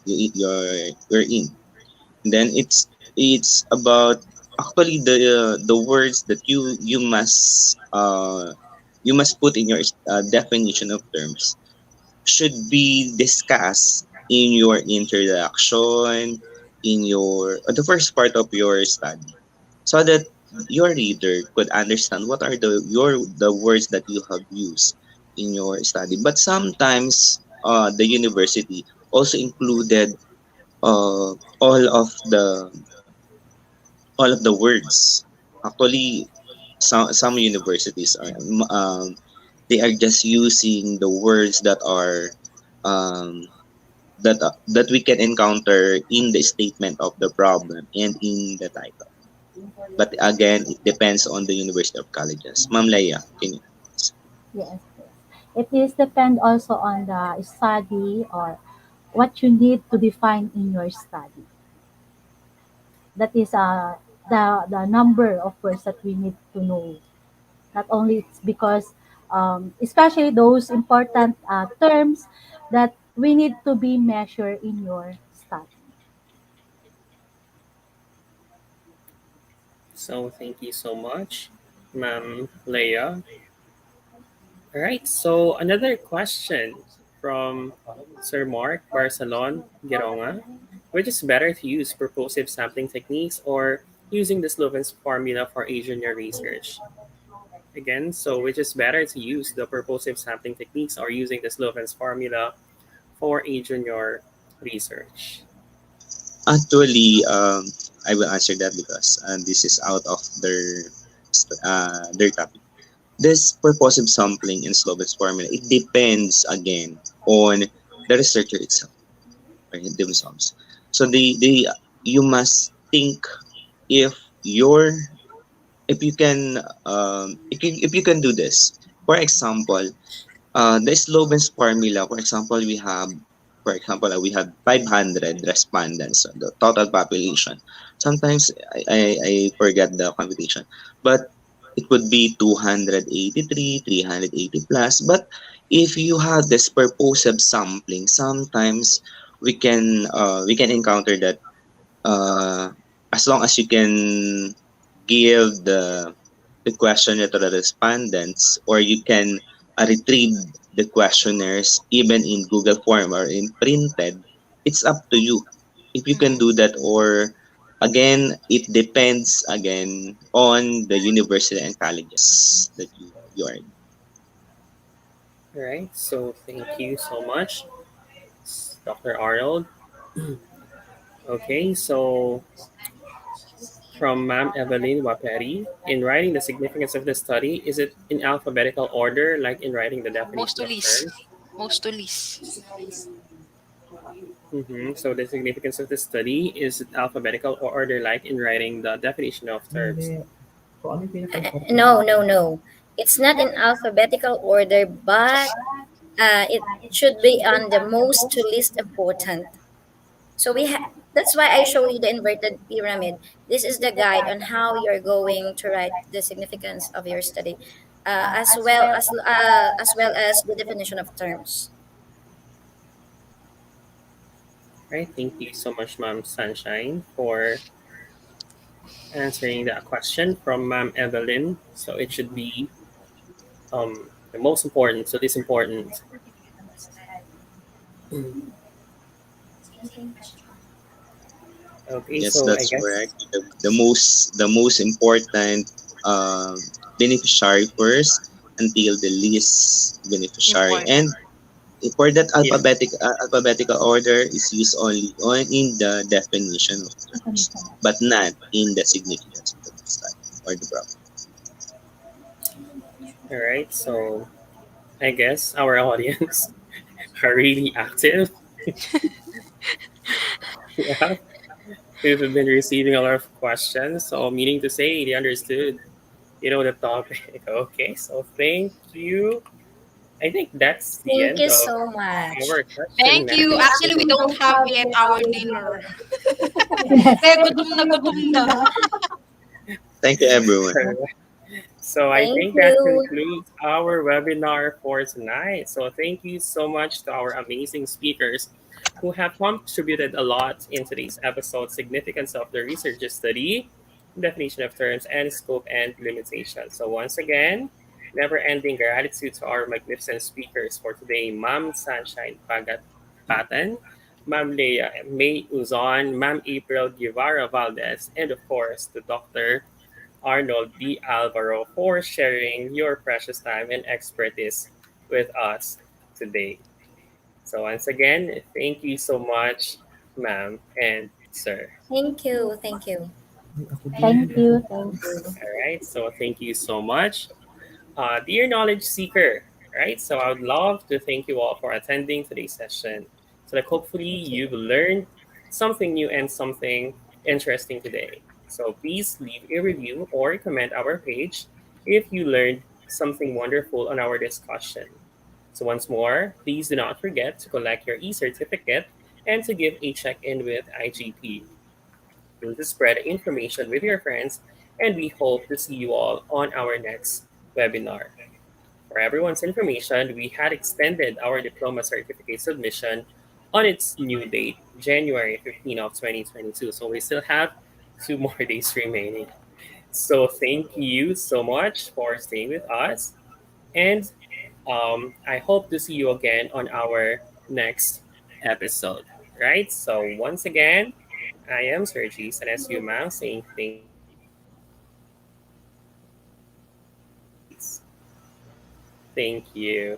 Speaker 5: you're in. And then it's about actually the words that you must put in your definition of terms should be discussed in your introduction, in your the first part of your study, so that your reader could understand what are the words that you have used in your study. But sometimes the university also included all of the words. Actually, some universities are they are just using the words that are um, that we can encounter in the statement of the problem and in the title. But again, it depends on the university of colleges. Ma'am Leia, can you?
Speaker 3: Yes, yes. It is depend also on the study or what you need to define in your study. That is the number of words that we need to know. Not only it's because especially those important terms that we need to be measured in your study.
Speaker 1: So, thank you so much, Ma'am Leia. All right, so another question from Sir Mark Barcelon Geronga. Which is better to use purposive sampling techniques or using the Sloven's formula for Asian year research? Again, so which is better to use the purposive sampling techniques or using the Sloven's formula for Asian year research?
Speaker 5: Actually, I will answer that because this is out of their topic. This purposive sampling in Slovet's formula, it depends again on the researcher itself, right, themselves. So they you must think if your if you can if you can do this. For example, the Sloven's formula, for example, we have 500 respondents, so the total population. Sometimes I forget the computation, but it would be 283, 380 plus. But if you have this purposive sampling, sometimes we can encounter that uh, as long as you can give the questionnaire to the respondents, or you can retrieve the questionnaires even in Google Form or in printed, it's up to you if you can
Speaker 4: Mm-hmm.
Speaker 5: do that. Or again, it depends again on the university and colleges that you are in.
Speaker 1: All right, so thank you so much, Dr. Arnold. Okay, so from Ma'am Evelyn Waperi, in writing the significance of the study, is it in alphabetical order like in writing the
Speaker 4: Most
Speaker 1: definition
Speaker 4: to
Speaker 1: of
Speaker 4: least.
Speaker 1: terms?
Speaker 4: Most to least.
Speaker 1: So the significance of the study is it alphabetical order like in writing the definition of terms?
Speaker 6: No, no, no. It's not in alphabetical order, but it should be on the most to least important. So that's why I show you the inverted pyramid. This is the guide on how you're going to write the significance of your study, as well as the definition of terms.
Speaker 1: Right. Thank you so much, Ma'am Sunshine, for answering that question from Ma'am Evelyn. So it should be the most important. So this important. Okay,
Speaker 5: Yes,
Speaker 1: so I
Speaker 5: that's
Speaker 1: guess
Speaker 5: correct. The most important beneficiary first until the least beneficiary,
Speaker 4: Important.
Speaker 5: and for that
Speaker 1: yeah.
Speaker 5: alphabetical order is used only on in the definition of terms, but not in the significance of the study or the problem.
Speaker 1: All right, so I guess our audience are really active. Yeah, we've been receiving a lot of questions, so meaning to say they understood, the topic. Okay, so thank you. I think that's the
Speaker 6: Thank
Speaker 1: end
Speaker 6: you
Speaker 1: of
Speaker 6: so much.
Speaker 1: our question
Speaker 4: Thank
Speaker 1: and
Speaker 4: you.
Speaker 1: answer.
Speaker 4: Actually, we don't have yet our dinner.
Speaker 3: Yes.
Speaker 4: Kaya gutom na.
Speaker 5: Thank you, everyone.
Speaker 1: So I
Speaker 6: Thank
Speaker 1: think that
Speaker 6: you.
Speaker 1: concludes our webinar for tonight. So thank you so much to our amazing speakers who have contributed a lot in today's episode: significance of the research study, definition of terms, and scope and limitation. So once again, never-ending gratitude to our magnificent speakers for today: Ma'am Sunshine Patan, Ma'am Leah May Uzon, Ma'am April Guevara Valdez, and of course to Dr. Arnold D. Alvaro for sharing your precious time and expertise with us today. So, once again, thank you so much, ma'am and sir.
Speaker 6: Thank you. Thank you.
Speaker 3: Thank you. Thank you.
Speaker 1: All right, so thank you so much. Dear knowledge seeker, right? So I would love to thank you all for attending today's session. So that hopefully you've learned something new and something interesting today. So please leave a review or comment our page if you learned something wonderful on our discussion. So once more, please do not forget to collect your e-certificate and to give a check-in with IGP. To spread information with your friends, and we hope to see you all on our next webinar. For everyone's information, we had extended our diploma certificate submission on its new date, January 15 of 2022. So we still have 2 more days remaining. So thank you so much for staying with us. And I hope to see you again on our next episode. Right? So once again, I am Sergi, and as you ma'am saying thank you and always, thank you.